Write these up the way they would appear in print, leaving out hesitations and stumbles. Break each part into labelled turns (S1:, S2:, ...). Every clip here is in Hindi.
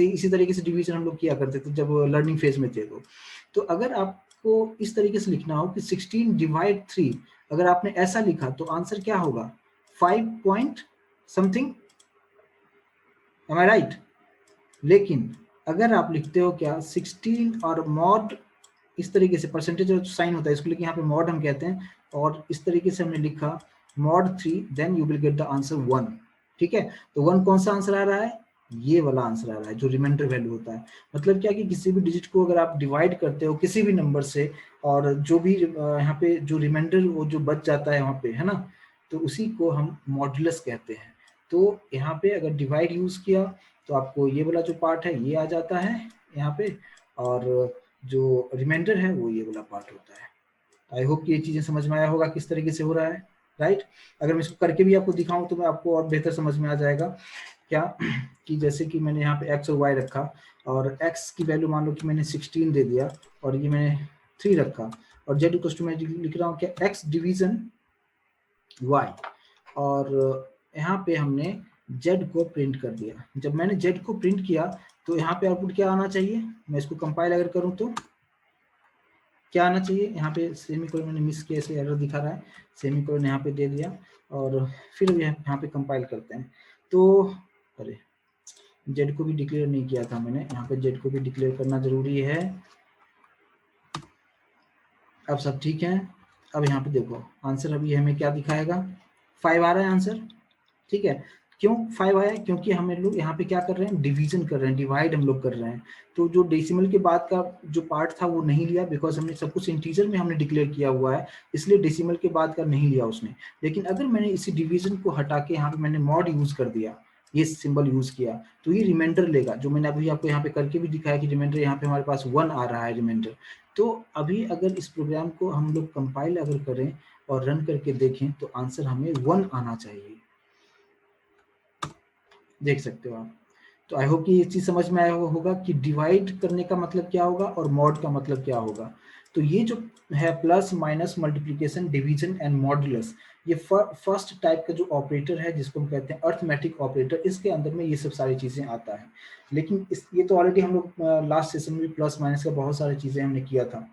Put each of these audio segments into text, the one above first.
S1: इसी तरीके से डिवीजन हम लोग किया करते थे जब लर्निंग फेज में थे। तो अगर आपको इस तरीके से लिखना हो कि 16 डिवाइड 3, अगर आपने ऐसा लिखा तो आंसर क्या होगा 5 पॉइंट समथिंग, एम आई राइट? लेकिन अगर आप लिखते हो क्या 16 और मॉड, इस तरीके से परसेंटेज जो साइन होता है इसको लेके यहाँ पे मॉड हम कहते हैं, और इस तरीके से हमने लिखा mod 3, then you will get the answer 1। ठीक है, तो 1 कौन सा आंसर आ रहा है, ये वाला आंसर आ रहा है जो रिमाइंडर वैल्यू होता है। मतलब क्या कि किसी भी डिजिट को अगर आप डिवाइड करते हो किसी भी नंबर से, और जो भी यहाँ पे जो रिमाइंडर वो जो बच जाता है वहाँ पे, है ना, तो उसी को हम मॉड्यूलस कहते हैं। तो यहाँ पे अगर डिवाइड यूज किया तो आपको ये वाला जो पार्ट है ये आ जाता है यहाँ पे, और जो रिमाइंडर है वो ये वाला पार्ट होता है। आई होप कि ये चीजें समझ में आया होगा किस तरीके से हो रहा है, राइट? अगर मैं इसको करके भी आपको दिखाऊं तो मैं आपको और बेहतर समझ में आ जाएगा। क्या कि जैसे कि मैंने यहाँ पे x और y रखा, और x की वैल्यू मान लो कि मैंने 16 दे दिया, और ये मैंने 3 रखा, और z इक्वल टू मैं लिख रहा हूँ क्या x डिवीजन y, और यहाँ पे हमने z को प्रिंट कर दिया। जब मैंने z को प्रिंट किया तो यहाँ पे आउटपुट क्या आना चाहिए, मैं इसको कंपाइल अगर करूँ तो क्या आना चाहिए, यहाँ पे सेमीकोलन मैंने मिस किया इसलिए एरर दिखा रहा है, सेमीकोलन यहाँ पे दे दिया, और फिर यहाँ पे कंपाइल करते हैं। तो अरे z को भी डिक्लेयर नहीं किया था मैंने, यहाँ पे z को भी डिक्लेयर करना जरूरी है। अब सब ठीक है। अब यहाँ पे देखो आंसर अभी हमें क्या दिखाएगा, 5 आ रहा है आंसर। ठीक है, क्यों 5 आया, क्योंकि हम लोग यहाँ पे क्या कर रहे हैं, डिवीजन कर रहे हैं, डिवाइड हम लोग कर रहे हैं। तो जो डेसिमल के बाद का जो पार्ट था वो नहीं लिया, बिकॉज हमने सब कुछ इंटीजर में हमने डिक्लेयर किया हुआ है, इसलिए डेसिमल के बाद का नहीं लिया उसने। लेकिन अगर मैंने इसी डिवीजन को हटा के यहाँ पे मैंने मॉड यूज कर दिया, ये सिंबल यूज किया, तो ये रिमाइंडर लेगा, जो मैंने अभी आपको यहाँ पे करके भी दिखाया कि रिमाइंडर यहाँ पे हमारे पास 1 आ रहा है रिमाइंडर। तो अभी अगर इस प्रोग्राम को हम लोग कंपाइल अगर करें और रन करके देखें तो आंसर हमें 1 आना चाहिए, देख सकते हो आप। तो आई होप कि ये चीज समझ में आया होगा कि डिवाइड करने का मतलब क्या होगा और मॉड का मतलब क्या होगा। तो ये जो है plus minus multiplication division and modulus, ये फर्स्ट टाइप का जो ऑपरेटर है जिसको हम कहते हैं अर्थमेटिक ऑपरेटर, इसके अंदर में ये सब सारी चीजें आता है। लेकिन ये तो ऑलरेडी हम लोग लास्ट सेशन में प्लस माइनस का बहुत सारी चीजें हमने किया था।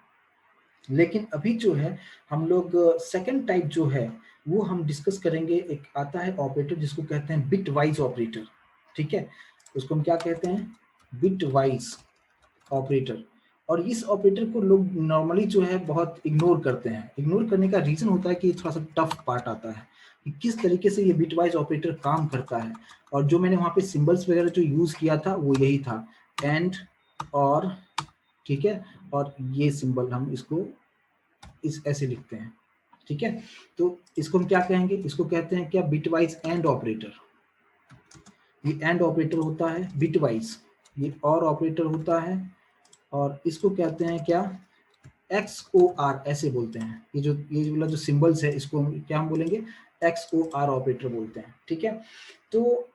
S1: लेकिन अभी जो है हम लोग सेकंड टाइप जो है वो हम डिस्कस करेंगे। एक आता है ऑपरेटर जिसको कहते हैं बिट वाइज ऑपरेटर। ठीक है, उसको हम क्या कहते हैं, बिट वाइज ऑपरेटर। और इस ऑपरेटर को लोग नॉर्मली जो है बहुत इग्नोर करते हैं। इग्नोर करने का रीजन होता है कि थोड़ा सा टफ पार्ट आता है कि किस तरीके से ये बिट वाइज ऑपरेटर काम करता है। और जो मैंने वहां पे सिंबल्स वगैरह जो यूज किया था वो यही था, एंड और, ठीक है, और ये सिंबल हम इसको इस ऐसे लिखते हैं। ठीक है, तो इसको हम क्या कहेंगे, इसको कहते हैं क्या, बिटवाइज एंड ऑपरेटर। ये एंड ऑपरेटर होता है बिटवाइज, ये और ऑपरेटर होता है, और इसको कहते हैं क्या, XOR ऐसे बोलते हैं। ये वाला जो सिंबल्स है इसको क्या हम बोलेंगे, XOR ऑपरेटर बोलते हैं। ठीक है, तो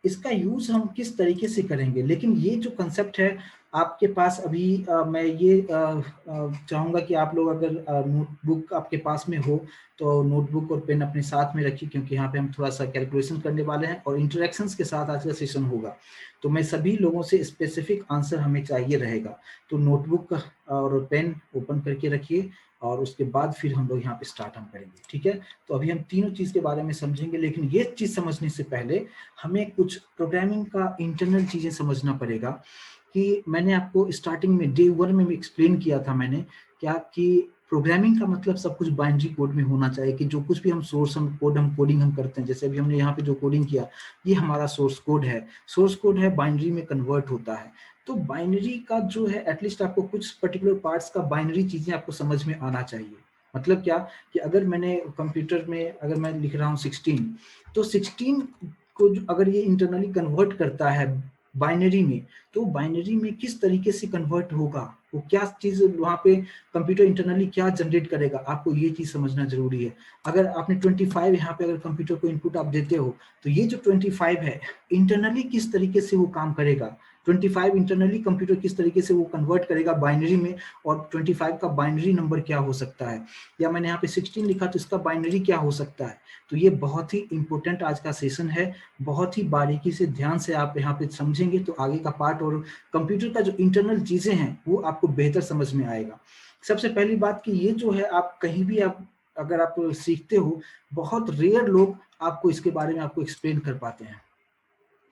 S1: इसका यूज हम किस तरीके से करेंगे, लेकिन ये जो कंसेप्ट है आपके पास अभी मैं ये चाहूंगा कि आप लोग अगर नोटबुक आपके पास में हो तो नोटबुक और पेन अपने साथ में रखिए, क्योंकि यहाँ पे हम थोड़ा सा कैलकुलेशन करने वाले हैं और इंटरेक्शंस के साथ आज का सेशन होगा। तो मैं सभी लोगों से स्पेसिफिक आंसर हमें चाहिए रहेगा। तो नोटबुक और पेन ओपन करके रखिए, और उसके बाद फिर हम लोग यहाँ पे स्टार्ट हम करेंगे। ठीक है, तो अभी हम तीनों चीज के बारे में समझेंगे, लेकिन ये चीज समझने से पहले हमें कुछ प्रोग्रामिंग का इंटरनल चीजें समझना पड़ेगा। कि मैंने आपको स्टार्टिंग में डे 1 में एक्सप्लेन किया था मैंने क्या, कि प्रोग्रामिंग का मतलब सब कुछ बाइनरी कोड में होना चाहिए, कि जो कुछ भी हम कोडिंग हम करते हैं, जैसे अभी हमने यहाँ पे जो कोडिंग किया ये हमारा सोर्स कोड है। सोर्स कोड है, बाइनरी में कन्वर्ट होता है। तो बाइनरी का जो है एटलीस्ट आपको कुछ पर्टिकुलर पार्ट्स का बाइनरी चीजें आपको समझ में आना चाहिए। मतलब क्या कि अगर मैंने कंप्यूटर में अगर मैं लिख रहा हूँ 16, तो 16 को अगर ये इंटरनली कन्वर्ट करता है बाइनरी में, तो बाइनरी में किस तरीके से कन्वर्ट होगा, वो क्या चीज वहां पे कंप्यूटर इंटरनली क्या जनरेट करेगा, आपको ये चीज समझना जरूरी है। अगर आपने 25 यहाँ पे अगर कंप्यूटर को इनपुट आप देते हो, तो ये जो 25 है इंटरनली किस तरीके से वो काम करेगा, 25 इंटरनली कंप्यूटर किस तरीके से वो कन्वर्ट करेगा बाइनरी में, और 25 का बाइनरी नंबर क्या हो सकता है, या मैंने यहाँ पे 16 लिखा तो इसका बाइनरी क्या हो सकता है। तो ये बहुत ही इंपॉर्टेंट आज का सेशन है, बहुत ही बारीकी से ध्यान से आप यहाँ पे समझेंगे तो आगे का पार्ट और कंप्यूटर का जो इंटरनल चीजें हैं वो आपको बेहतर समझ में आएगा। सबसे पहली बात कि ये जो है आप कहीं भी आप अगर आप सीखते हो, बहुत रेयर लोग आपको इसके बारे में आपको एक्सप्लेन कर पाते हैं,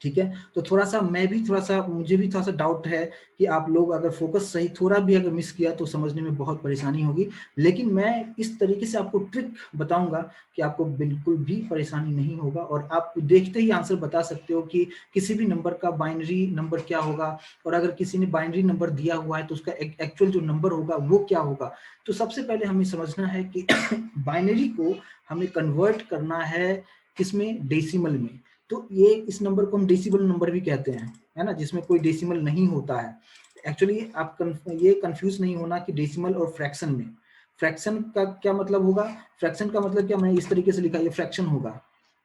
S1: ठीक है। तो थोड़ा सा मुझे भी थोड़ा सा डाउट है कि आप लोग अगर फोकस सही थोड़ा भी अगर मिस किया तो समझने में बहुत परेशानी होगी, लेकिन मैं इस तरीके से आपको ट्रिक बताऊंगा कि आपको बिल्कुल भी परेशानी नहीं होगा, और आप देखते ही आंसर बता सकते हो कि किसी भी नंबर का बाइनरी नंबर क्या होगा, और अगर किसी ने बाइनरी नंबर दिया हुआ है तो उसका एक्चुअल जो नंबर होगा वो क्या होगा। तो सबसे पहले हमें समझना है कि बाइनरी को हमें कन्वर्ट करना है किसमें, डेसिमल में। तो ये इस नंबर को हम डेसिमल नंबर भी कहते हैं, है ना, जिसमें कोई डेसिमल नहीं होता है। एक्चुअली आप ये कंफ्यूज नहीं होना कि डेसिमल और फ्रैक्शन में। फ्रैक्शन का क्या मतलब होगा, फ्रैक्शन का मतलब क्या, मैंने इस तरीके से लिखा ये फ्रैक्शन होगा,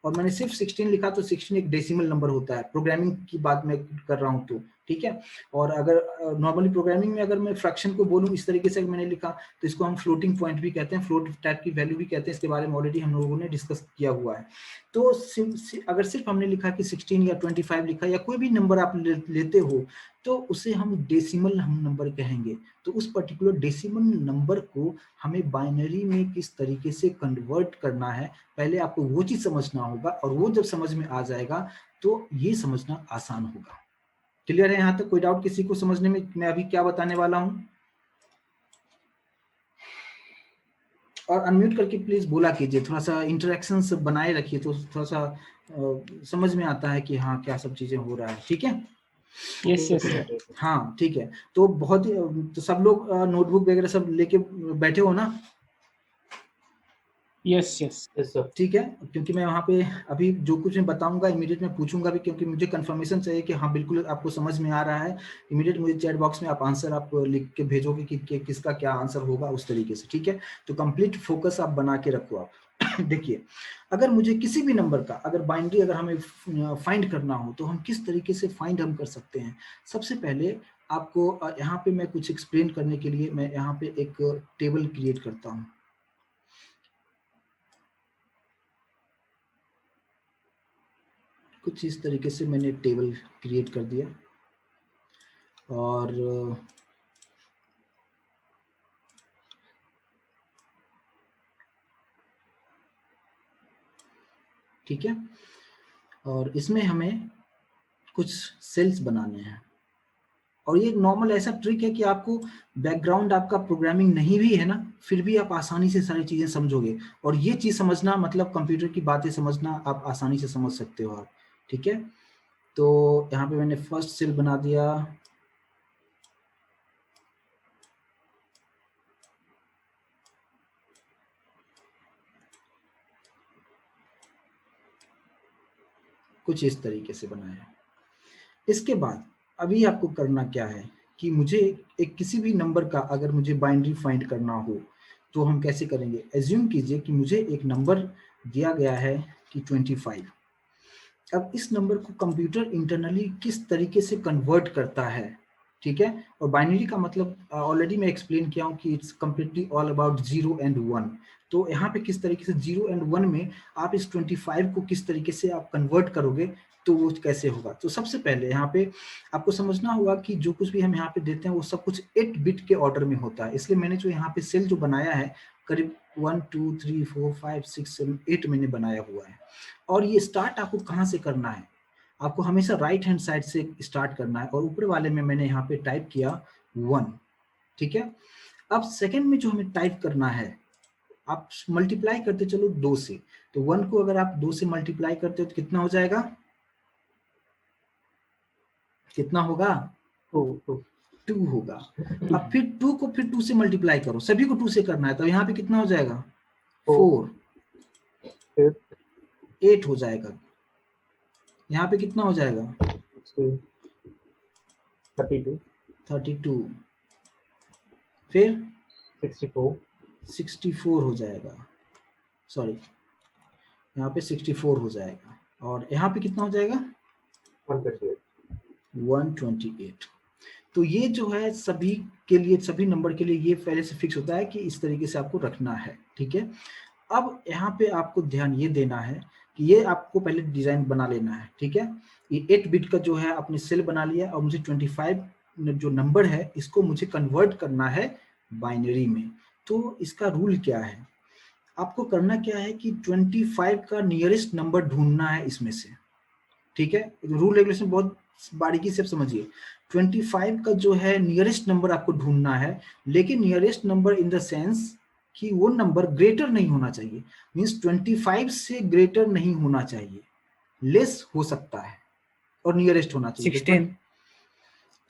S1: और मैंने सिर्फ 16 लिखा तो 16 एक डेसिमल नंबर होता है, प्रोग्रामिंग की बात मैं कर रहा हूँ तो, ठीक है। और अगर नॉर्मली प्रोग्रामिंग में अगर मैं फ्रैक्शन को बोलूँ इस तरीके से मैंने लिखा तो इसको हम फ्लोटिंग पॉइंट भी कहते हैं, फ्लोट टाइप की वैल्यू भी कहते हैं, इसके बारे में ऑलरेडी हम लोगों ने डिस्कस किया हुआ है। तो अगर सिर्फ हमने लिखा कि 16 या 25 लिखा या कोई भी नंबर आप लेते हो तो उसे हम डेसिमल नंबर कहेंगे। तो उस पर्टिकुलर डेसिमल नंबर को हमें बाइनरी में किस तरीके से कन्वर्ट करना है, पहले आपको वो चीज समझना होगा, और वो जब समझ में आ जाएगा तो ये समझना आसान होगा। क्लियर है यहाँ तक? कोई डाउट किसी को समझने में मैं अभी क्या बताने वाला हूँ? और अनम्यूट करके प्लीज बोला कीजिए, थोड़ा सा इंटरेक्शन बनाए रखिए तो थोड़ा सा समझ में आता है कि हाँ क्या सब चीजें हो रहा है, ठीक है।
S2: Yes yes sir.
S1: हाँ ठीक है, तो बहुत ही तो सब लोग नोटबुक वगैरह सब लेके बैठे हो ना?
S2: Yes yes
S3: sir.
S1: ठीक है, क्योंकि मैं वहाँ पे अभी जो कुछ मैं बताऊंगा इमीडिएट मैं पूछूंगा भी, क्योंकि मुझे कंफर्मेशन चाहिए कि हाँ बिल्कुल आपको समझ में आ रहा है। इमीडिएट मुझे चैट बॉक्स में आप आंसर आप लिख के भेजोगे कि किसका क्या आंसर होगा उस तरीके से, ठीक है। तो कंप्लीट फोकस आप बना के रखो आप। देखिए, अगर मुझे किसी भी नंबर का अगर बाइनरी अगर हमें फाइंड करना हो तो हम किस तरीके से फाइंड हम कर सकते हैं। सबसे पहले आपको यहाँ पे मैं कुछ एक्सप्लेन करने के लिए मैं यहाँ पे एक टेबल क्रिएट करता हूँ। कुछ इस तरीके से मैंने टेबल क्रिएट कर दिया, और ठीक है, और इसमें हमें कुछ सेल्स बनाने हैं। और ये एक नॉर्मल ऐसा ट्रिक है कि आपको बैकग्राउंड आपका प्रोग्रामिंग नहीं भी है ना, फिर भी आप आसानी से सारी चीजें समझोगे, और ये चीज समझना मतलब कंप्यूटर की बातें समझना आप आसानी से समझ सकते हो आप, ठीक है। तो यहाँ पे मैंने फर्स्ट सेल बना दिया, कुछ इस तरीके से बनाया। इसके बाद अभी आपको करना क्या है कि मुझे एक किसी भी नंबर का अगर मुझे बाइनरी फाइंड करना हो तो हम कैसे करेंगे। एज्यूम कीजिए कि मुझे एक नंबर दिया गया है कि 25। अब इस नंबर को कंप्यूटर इंटरनली किस तरीके से कन्वर्ट करता है, ठीक है। और बाइनरी का मतलब ऑलरेडी मैं एक्सप्लेन किया हूँ कि it's completely all about 0 and 1। तो यहाँ पे किस तरीके से 0 एंड 1 में आप इस 25 को किस तरीके से आप कन्वर्ट करोगे तो वो कैसे होगा। तो सबसे पहले यहाँ पे आपको समझना होगा कि जो कुछ भी हम यहाँ पे देते हैं वो सब कुछ 8 बिट के ऑर्डर में होता है, इसलिए मैंने जो यहाँ पे सेल जो बनाया है करीब 1 2 3 4 5 6 7 8 मैंने बनाया हुआ है। और ये स्टार्ट आपको कहाँ से करना है, आपको हमेशा राइट हैंड साइड से स्टार्ट करना है, और ऊपर वाले में मैंने यहाँ पे टाइप किया 1, ठीक है। अब सेकंड में जो हमें टाइप करना है, आप मल्टीप्लाई करते चलो 2 से, तो 1 को अगर आप 2 से मल्टीप्लाई करते हो तो कितना हो जाएगा, कितना होगा, 2 होगा। अब फिर 2 को फिर 2 से मल्टीप्लाई करो, सभी को 2 से करना है, तो यहाँ पे कितना हो जाएगा 4, 8 हो जाएगा। यहाँ पे कितना हो जाएगा 32, फिर 64 हो जाएगा, सॉरी यहाँ पे 64 हो जाएगा, और यहाँ पे कितना हो जाएगा 128। तो ये जो है सभी के लिए, सभी नंबर के लिए ये पहले से फिक्स होता है कि इस तरीके से आपको रखना है, ठीक है। अब यहाँ पे आपको ध्यान ये देना है कि ये आपको पहले डिजाइन बना लेना है, ठीक है। ये 8 बिट का जो है आपने सेल बना लिया और मुझे 25 जो नंबर है इसको मुझे कन्वर्ट करना है बाइनरी में। तो इसका रूल क्या है, आपको करना क्या है कि 25 का नियरेस्ट नंबर ढूंढना है इसमें से, ठीक है। रूल रेगुलेशन बहुत बारीकी से समझिए। 25 का जो है नियरेस्ट नंबर आपको ढूंढना है, लेकिन nearest number in the sense कि वो नंबर ग्रेटर नहीं होना चाहिए, मींस 25 से ग्रेटर नहीं होना चाहिए, लेस हो सकता है और नियरेस्ट होना चाहिए।
S2: 16।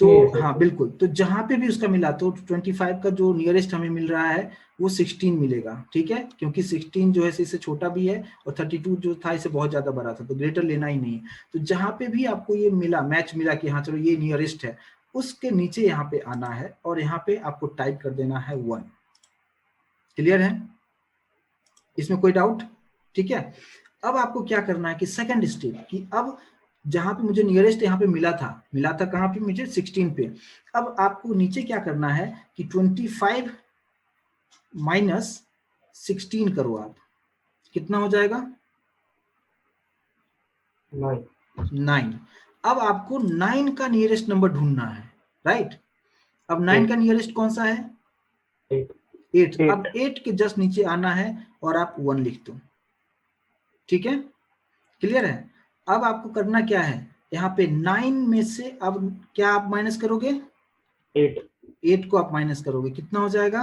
S1: तो हाँ बिल्कुल, तो जहां पे भी उसका मिला तो 25 का जो नियरेस्ट हमें मिल रहा है वो 16 मिलेगा, ठीक है, क्योंकि 16 जो है इससे छोटा भी है और 32 जो था इससे बहुत ज्यादा बड़ा था, तो ग्रेटर लेना ही नहीं है। तो जहां पे भी आपको ये मिला, मैच मिला कि हाँ चलो ये नियरेस्ट है, उसके नीचे यहाँ पे आना है और यहाँ पे आपको टाइप कर देना है 1। क्लियर है, इसमें कोई डाउट? ठीक है। अब आपको क्या करना है कि सेकंड स्टेप कि अब जहां पे मुझे नियरेस्ट यहाँ पे मिला था कहाँ पे मुझे 16 पे। अब आपको नीचे क्या करना है कि 25 माइनस 16 करो आप, कितना हो जाएगा 9। अब आपको 9 का नियरेस्ट नंबर ढूंढना है, राइट। अब 9 का नियरेस्ट कौन सा है 8। अब 8 के जस्ट नीचे आना है और आप 1 लिख दो, ठीक है, क्लियर है। अब आपको करना क्या है, यहाँ पे 9 में से अब क्या आप माइनस करोगे 8 को आप माइनस करोगे, कितना हो जाएगा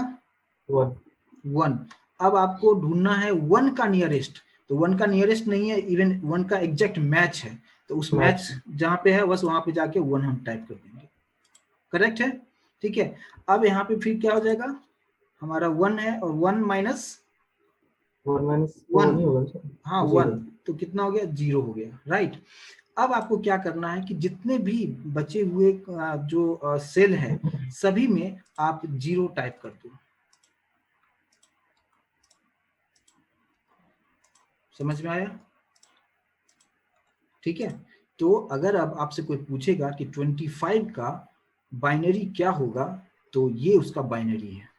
S1: 1। अब आपको ढूंढना है 1 का नियरेस्ट, तो 1 का नियरेस्ट नहीं है, इवन 1 का एग्जैक्ट मैच है, तो उस मैच जहां पे है बस वहां पे जाके 1 हम टाइप कर देंगे, करेक्ट है, ठीक है। अब यहाँ पे फिर क्या हो जाएगा, हमारा 1 है और 1 माइनस 1, हाँ 1, तो कितना हो गया 0 हो गया, राइट। अब आपको क्या करना है कि जितने भी बचे हुए जो सेल है सभी में आप 0 टाइप कर दो, समझ में आया, ठीक है। तो अगर अब आपसे कोई पूछेगा कि 25 का बाइनरी क्या होगा, तो ये उसका बाइनरी है।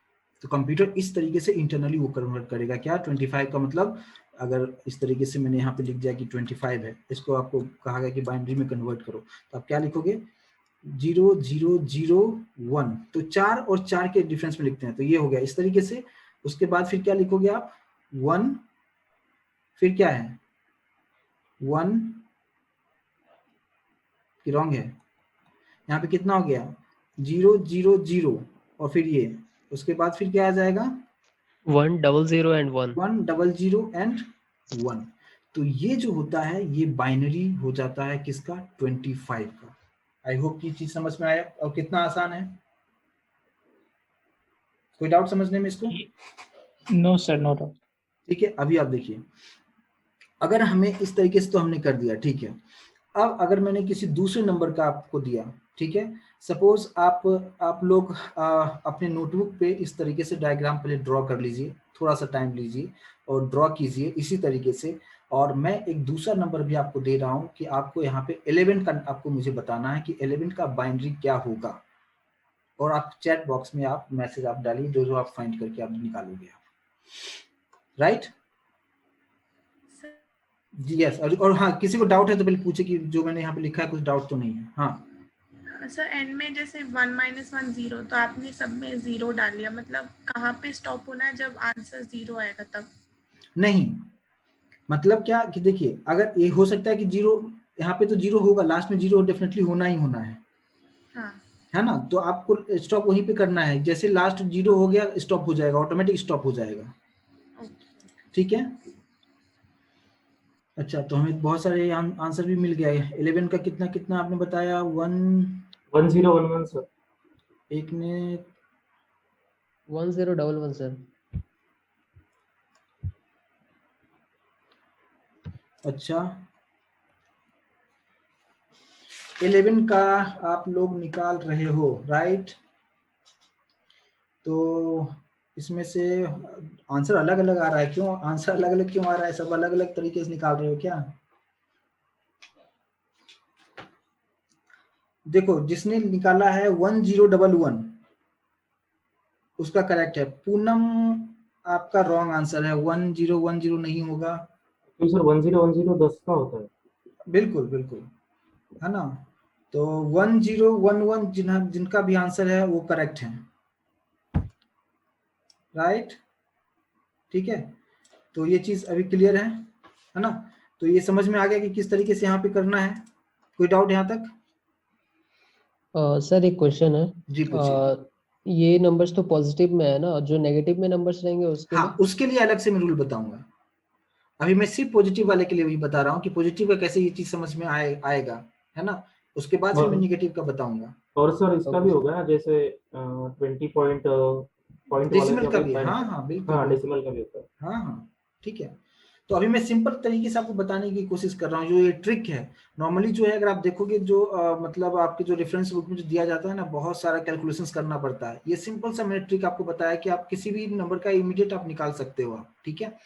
S1: तो कंप्यूटर इस तरीके से इंटरनली वो कन्वर्ट करेगा, क्या 25 का मतलब, अगर इस तरीके से मैंने यहाँ पे लिख दिया कि 25 है, इसको आपको कहा गया कि बाइनरी में कन्वर्ट करो, तो आप क्या लिखोगे 0001, तो 4 और 4 के डिफरेंस में लिखते हैं, तो ये हो गया इस तरीके से। उसके बाद फिर क्या लिखोगे आप 1, फिर क्या है 1 की रॉन्ग है, यहाँ पे कितना हो गया 000 और फिर ये, उसके बाद फिर क्या आ जाएगा
S2: 100 and 1
S1: 100 एंड 1। तो ये जो होता है ये बाइनरी हो जाता है किसका 25 का। आई होप ये चीज समझ में आया और कितना आसान है, कोई डाउट समझने में इसको?
S3: No sir, no doubt.
S1: ठीक है, अभी आप देखिए, अगर हमें इस तरीके से तो हमने कर दिया, ठीक है। अब अगर मैंने किसी दूसरे नंबर का आपको दिया, ठीक है, सपोज आप लोग अपने नोटबुक पे इस तरीके से डायग्राम पहले ड्रॉ कर लीजिए, थोड़ा सा टाइम लीजिए और ड्रॉ कीजिए इसी तरीके से। और मैं एक दूसरा नंबर भी आपको दे रहा हूँ कि आपको यहाँ पे 11 का आपको मुझे बताना है कि 11 का बाइनरी क्या होगा, और आप चैट बॉक्स में आप मैसेज आप डालिए जो जो आप फाइंड करके आप निकालोगे आप, राइट जी यस। और हाँ, किसी को डाउट है तो पहले पूछे कि जो मैंने यहाँ पे लिखा है कुछ डाउट तो नहीं है। हाँ
S4: सर, एंड में जैसे 1 - 1 0, तो आपने सब में 0 डाल लिया, मतलब कहाँ पे स्टॉप होना है जब आंसर 0 आएगा तब?
S1: नहीं, मतलब क्या कि देखिए, अगर ये हो सकता है कि 0 यहाँ पे तो 0 होगा, लास्ट में 0 डेफिनेटली होना ही होना है,
S4: हाँ,
S1: है ना। तो आपको स्टॉप वहीं पे करना है, जैसे लास्ट 0 हो गया स्टॉप हो जाएगा, ऑटोमेटिक स्टॉप हो जाएगा, ठीक है। अच्छा, तो हमें बहुत सारे आंसर भी मिल गया है। 11 का कितना कितना आपने बताया
S5: 1011 सर।
S1: एक ने
S2: 1011 सर।
S1: अच्छा 11 का आप लोग निकाल रहे हो, राइट। तो इसमें से आंसर अलग अलग आ रहा है, क्यों आंसर अलग अलग क्यों आ रहा है, सब अलग अलग तरीके से निकाल रहे हो क्या? देखो जिसने निकाला है 1011 उसका करेक्ट है। पूनम आपका रॉन्ग आंसर है, 1010 नहीं होगा।
S5: क्यों सर 1010 10 का होता है?
S1: बिल्कुल बिल्कुल, है ना। तो 1011 जिनका भी आंसर है वो करेक्ट है, राइट। ठीक है, तो ये चीज अभी क्लियर है ना। तो ये समझ में आ गया कि किस तरीके से यहाँ पे करना है। कोई डाउट यहाँ तक?
S2: सर एक क्वेश्चन है।
S1: जी पूछिए।
S2: ये नंबर्स तो पॉजिटिव में है ना, जो नेगेटिव में नंबर्स रहेंगे उसके
S1: हाँ,
S2: लिए?
S1: उसके लिए अलग से मैं रूल बताऊंगा। अभी मैं सिर्फ पॉजिटिव वाले के लिए भी बता रहा हूँ कि पॉजिटिव का कैसे ये चीज समझ में आएगा, है ना। उसके बाद फिर मैं
S5: और
S1: निगेटिव का बताऊंगा।
S5: सर इसका भी
S2: ओके।
S5: होगा ना, जैसे 20 पॉइंट वाले
S1: डेसिमल
S5: का
S1: का
S5: भी
S1: भी,
S5: होता है
S1: हाँ
S5: ना?
S1: हाँ बिल्कुल
S5: हाँ,
S1: बिल्कुल।
S5: डेसिमल का भी होता है।
S1: हाँ हाँ ठीक है। तो अभी मैं सिंपल तरीके से आपको बताने की कोशिश कर रहा हूँ, जो ये ट्रिक है। नॉर्मली जो है अगर आप देखोगे जो मतलब आपके जो रेफरेंस बुक में जो दिया जाता है ना, बहुत सारा कैलकुलेशंस करना पड़ता है। ये सिंपल सा मैंने ट्रिक आपको बताया कि आप किसी भी नंबर का इमीडिएट आप निकाल सकते हो आप, ठीक है।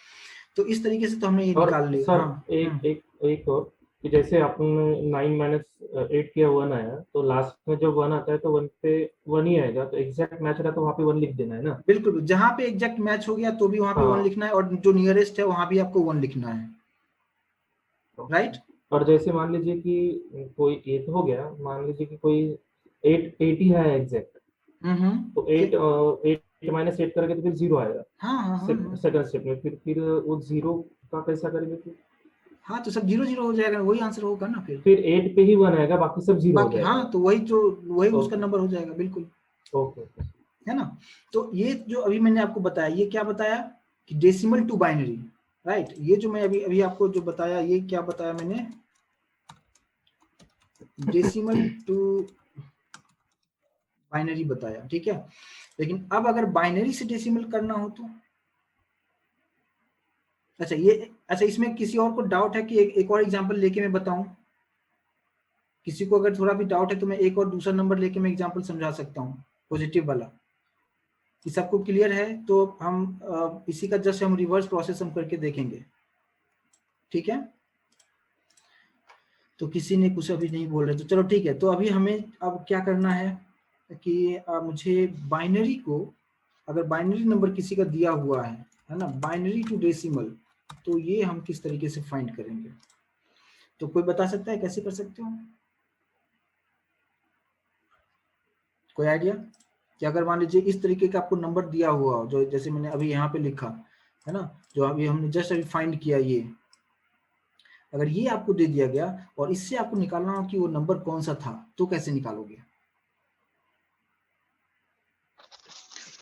S1: तो इस तरीके से तो हमने ये
S5: और
S1: निकाल लिया।
S5: सर
S1: हाँ
S5: एक एक एक और, कि जैसे आपने 9 - 8 किया 1 आया, तो लास्ट में जब 1 आता है तो 1 पे 1 ही आएगा, तो एग्जैक्ट मैच रहा तो वहाँ पे 1 लिख देना है ना?
S1: बिल्कुल, जहां पे एग्जैक्ट मैच हो गया तो भी वहां पे 1
S5: हाँ।
S1: लिखना है, और जो नियरेस्ट है वहां भी आपको 1 लिखना है, राइट।
S5: और जैसे मान लीजिए कि कोई 8 हो गया, मान लीजिए कि कोई 8 ही है एग्जैक्ट, तो
S1: के-
S5: 8 - 8 करेंगे तो फिर 0 आएगा
S1: हाँ हाँ हाँ हाँ
S5: सेकंड स्टेप में। फिर वो 0 का कैसा करेंगे
S1: हाँ, तो सब 0 0 हो जाएगा, वही आंसर होगा ना फिर।
S5: फिर 8 पे ही 1 आएगा, बाकी सब 0 हो
S1: बाकी
S5: जाएगा।
S1: हाँ, तो वही उसका
S5: ओके
S1: नंबर हो जाएगा, बिल्कुल,
S5: ओके।
S1: है ना। तो ये जो अभी मैंने आपको बताया, ये क्या बताया कि डेसिमल टू बाइनरी, राइट। ये जो मैं अभी अभी आपको जो बताया, ये क्या बताया मैंने, डेसिमल टू बाइनरी बताया, ठीक है। लेकिन अब अगर बाइनरी से डेसिमल करना हो तो अच्छा, इसमें किसी और को डाउट है कि एक और एग्जांपल लेके मैं बताऊं? किसी को अगर थोड़ा भी डाउट है तो मैं एक और दूसरा नंबर लेके मैं एग्जांपल समझा सकता हूं, पॉजिटिव वाला। कि सबको क्लियर है तो हम इसी का जस्ट हम रिवर्स प्रोसेस हम करके देखेंगे, ठीक है। तो किसी ने कुछ अभी नहीं बोल रहे, तो चलो ठीक है। तो अभी हमें अब क्या करना है कि मुझे बाइनरी को, अगर बाइनरी नंबर किसी का दिया हुआ है ना, बाइनरी टू डेसिमल, तो ये हम किस तरीके से फाइंड करेंगे। तो कोई बता सकता है कैसे कर सकते हो? कोई आइडिया? कि अगर मान लीजिए इस तरीके का आपको नंबर दिया हुआ हो, जो जैसे मैंने अभी यहाँ पे लिखा है ना, जो अभी हमने जस्ट अभी फाइंड किया, ये अगर ये आपको दे दिया गया और इससे आपको निकालना हो कि वो नंबर कौन सा था, तो कैसे निकालोगे?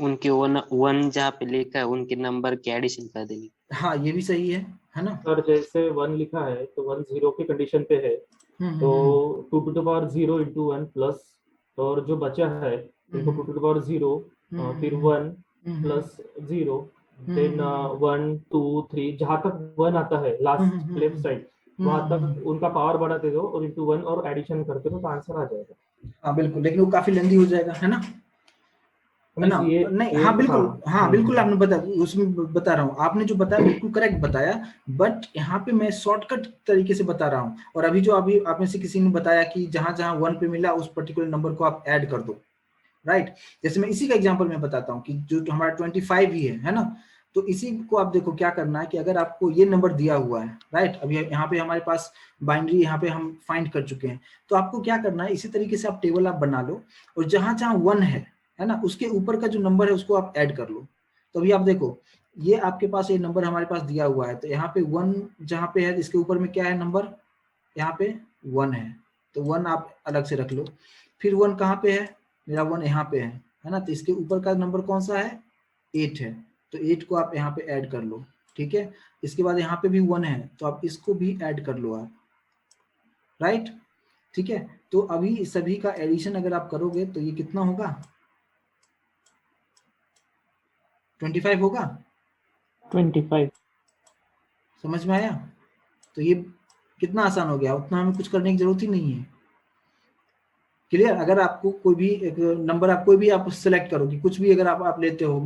S6: उनके वन जहाँ पे लिखा है उनके नंबर के एडिशन कर देंगे।
S1: हाँ, ये भी सही है ना।
S5: सर जैसे 1 लिखा है तो 1 0 की कंडीशन पे है, तो 2 to the power 0 into 1 plus, और जो बचा है उनको 2 to the power 0, फिर 1 प्लस 0, देन 1 2 3, जहां तक 1 आता है लास्ट लेफ्ट साइड, वहां तक उनका पावर बढ़ाते दो और इंटू 1 और एडिशन करते दो, तो आंसर आ जाएगा।
S1: हाँ बिल्कुल, लेकिन वो काफी लेंदी हो जाएगा, है ना। ना,
S5: मीन्स ये
S1: नहीं,
S5: ये
S1: हाँ बिल्कुल,
S5: हाँ।
S1: हाँ बिल्कुल, आपने बताया, उसमें बता रहा हूँ, आपने जो बताया बिल्कुल करेक्ट बताया। बट यहाँ पे मैं शॉर्टकट तरीके से बता रहा हूँ। और अभी जो अभी आप में से किसी ने बताया कि जहां जहां 1 पे मिला उस पर्टिकुलर नंबर को आप ऐड कर दो, राइट। जैसे मैं इसी का एग्जांपल मैं बताता हूँ कि जो हमारा 25 ही है ना। तो इसी को आप देखो क्या करना है कि अगर आपको ये नंबर दिया हुआ है, राइट, अभी यहाँ पे हमारे पास बाइनरी यहाँ पे हम फाइंड कर चुके हैं, तो आपको क्या करना है, इसी तरीके से आप टेबल आप बना लो, और जहां जहां 1 है ना, उसके ऊपर का जो नंबर है उसको आप ऐड कर लो। तो अभी आप देखो, ये आपके पास ये नंबर हमारे पास दिया हुआ है, तो यहाँ पे 1 जहाँ पे है, इसके ऊपर में क्या है नंबर, यहाँ पे 1 है, तो 1 आप अलग से रख लो। फिर 1 कहाँ पे है, मेरा 1 यहाँ पे है ना, तो इसके ऊपर का नंबर कौन सा है, 8 है, तो 8 को आप यहाँ पे ऐड कर लो, ठीक है। इसके बाद यहाँ पे भी 1 है, तो आप इसको भी ऐड कर लो आप, राइट, ठीक है। तो अभी सभी का एडिशन अगर आप करोगे तो ये कितना होगा, 25 होगा।
S3: 25.
S1: समझ में आया? तो ये कितना आसान हो गया, उतना हमें कुछ करने की जरूरत ही नहीं है। क्लियर? अगर आपको कोई भी एक नंबर, आप कोई भी आप सिलेक्ट करो, कि कुछ भी अगर आप लेते हो,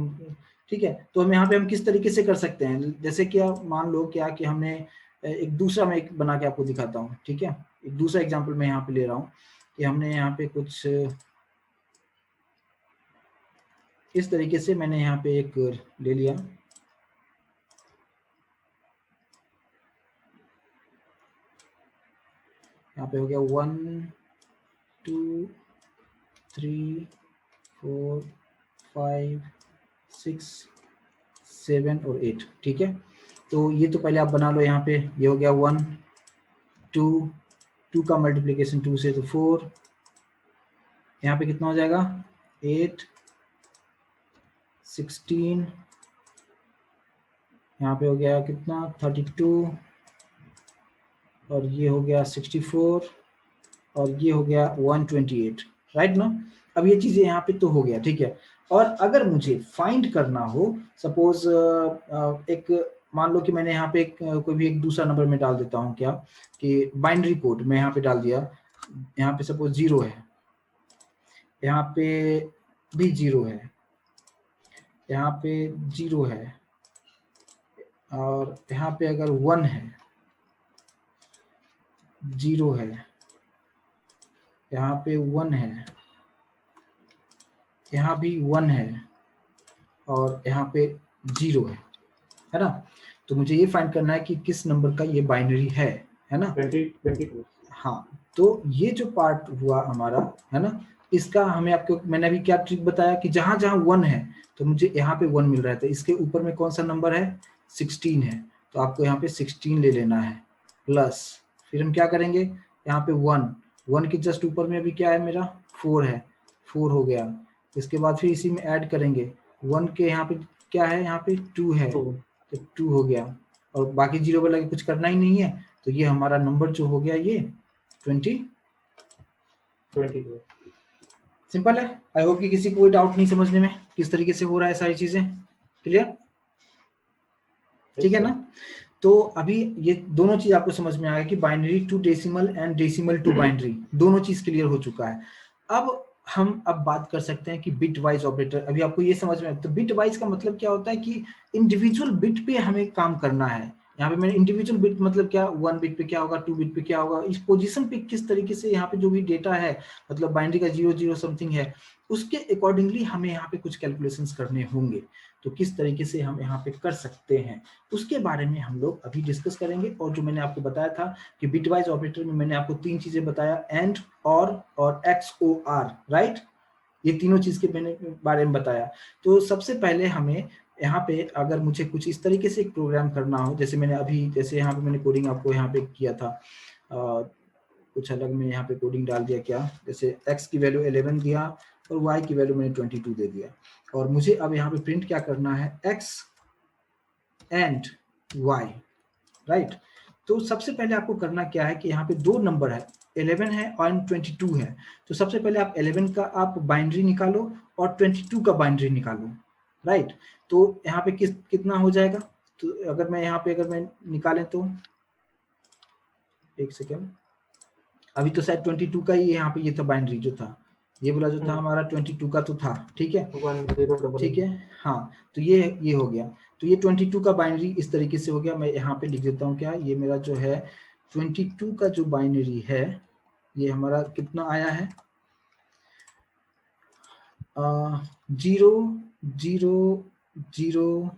S1: ठीक है, तो हम यहाँ पे हम किस तरीके से कर सकते हैं, जैसे कि आप मान लो क्या कि हमने एक दूसरा मैं एक बना के आपको दिखाता हूँ, ठीक है। एक दूसरा एग्जांपल मैं यहाँ पे ले रहा हूँ कि हमने यहाँ पे कुछ इस तरीके से मैंने यहाँ पे एक ले लिया, यहाँ पे हो गया 1 2 3 4 5 6 7 और 8, ठीक है। तो ये तो पहले आप बना लो, यहाँ पे ये हो गया 1 2 2 का मल्टीप्लिकेशन 2 से तो 4, यहाँ पे कितना हो जाएगा 8 16, यहाँ पे हो गया कितना 32, और ये हो गया 64, और ये हो गया 128, राइट ना। अब ये चीजें यहाँ पे तो हो गया, ठीक है। और अगर मुझे फाइंड करना हो, सपोज एक मान लो कि मैंने यहाँ पे कोई भी एक दूसरा नंबर में डाल देता हूँ, क्या कि बाइनरी कोड मैं यहाँ पे डाल दिया, यहाँ पे सपोज 0 है, यहाँ पे भी 0 है, यहाँ पे 0 है, और यहाँ पे अगर 1 है, 0 है, यहाँ पे 1 है, यहाँ भी 1 है, और यहाँ पे 0 है ना। तो मुझे ये फाइंड करना है कि किस नंबर का ये बाइनरी है ना।
S5: 22।
S1: हाँ, तो ये जो पार्ट हुआ हमारा, है ना, इसका हमें आपको मैंने अभी क्या ट्रिक बताया कि जहां जहां 1 है तो मुझे यहाँ पे 1 मिल रहा है, तो इसके ऊपर में कौन सा नंबर है 16 है, तो आपको यहाँ पे 16 ले लेना है, प्लस फिर हम क्या करेंगे, यहाँ पे 1 के जस्ट ऊपर में अभी क्या है मेरा 4 है, 4 हो गया। इसके बाद फिर इसी में ऐड करेंगे 1 के यहाँ पे क्या है, यहाँ पे 2 है, तो 2 हो गया, और बाकी 0 वाला कुछ करना ही नहीं है, तो ये हमारा नंबर जो हो गया ये 22। सिंपल है। आई होप कि किसी को कोई डाउट नहीं समझने में किस तरीके से हो रहा है, सारी चीजें क्लियर, ठीक है ना। तो अभी ये दोनों चीज आपको समझ में आ गया कि binary to decimal and decimal to binary, दोनों चीज क्लियर हो चुका है। अब हम बात कर सकते हैं कि बिट वाइज ऑपरेटर, अभी आपको ये समझ में, तो बिट वाइज का मतलब क्या होता है कि इंडिविजुअल बिट पे हमें काम करना है। यहाँ पे मैंने इंडिविजुअल बिट मतलब क्या, 1 बिट पे क्या होगा, 2 बिट पे क्या होगा, इस पोजीशन पे किस तरीके से यहाँ पे जो भी डेटा है, मतलब बाइनरी का 00 समथिंग है, उसके अकॉर्डिंगली हमें यहाँ पे कुछ कैलकुलेशंस करने होंगे। तो किस तरीके से हम यहाँ पे कर सकते हैं उसके बारे में हम लोग अभी डिस्कस करेंगे। और जो मैंने आपको बताया था कि बिटवाइज ऑपरेटर में मैंने आपको 3 चीजें बताया, एंड, और XOR, राइट, ये तीनों चीज के मैंने बारे में बताया। तो सबसे पहले हमें यहाँ पे अगर मुझे कुछ इस तरीके से एक प्रोग्राम करना हो, जैसे मैंने अभी, जैसे यहाँ पे मैंने कोडिंग आपको यहाँ पे किया था, कुछ अलग में यहाँ पे कोडिंग डाल दिया, क्या, जैसे x की वैल्यू 11 दिया और y की वैल्यू मैंने 22 दे दिया, और मुझे अब यहाँ पे प्रिंट क्या करना है, x एंड y, राइट। तो सबसे पहले आपको करना क्या है कि यहाँ पे 2 नंबर है, 11 है और 22 है। तो सबसे पहले आप 11 का आप बाइनरी निकालो और 22 का बाइनरी निकालो, राइट। तो यहाँ पे कितना हो जाएगा, तो अगर मैं यहाँ पे अगर मैं निकालें तो एक सेकेंड, अभी तो शायद 22 का ही यहाँ पे ये था बाइनरी जो था, ये बोला जो था हमारा 22 का तो था, ठीक है, ठीक है, हाँ। तो ये हो गया, तो ये 22 का बाइनरी इस तरीके से हो गया। मैं यहाँ पे लिख देता हूँ क्या, ये मेरा जो है 22 का जो बाइनरी है ये हमारा कितना आया है, 0 0 0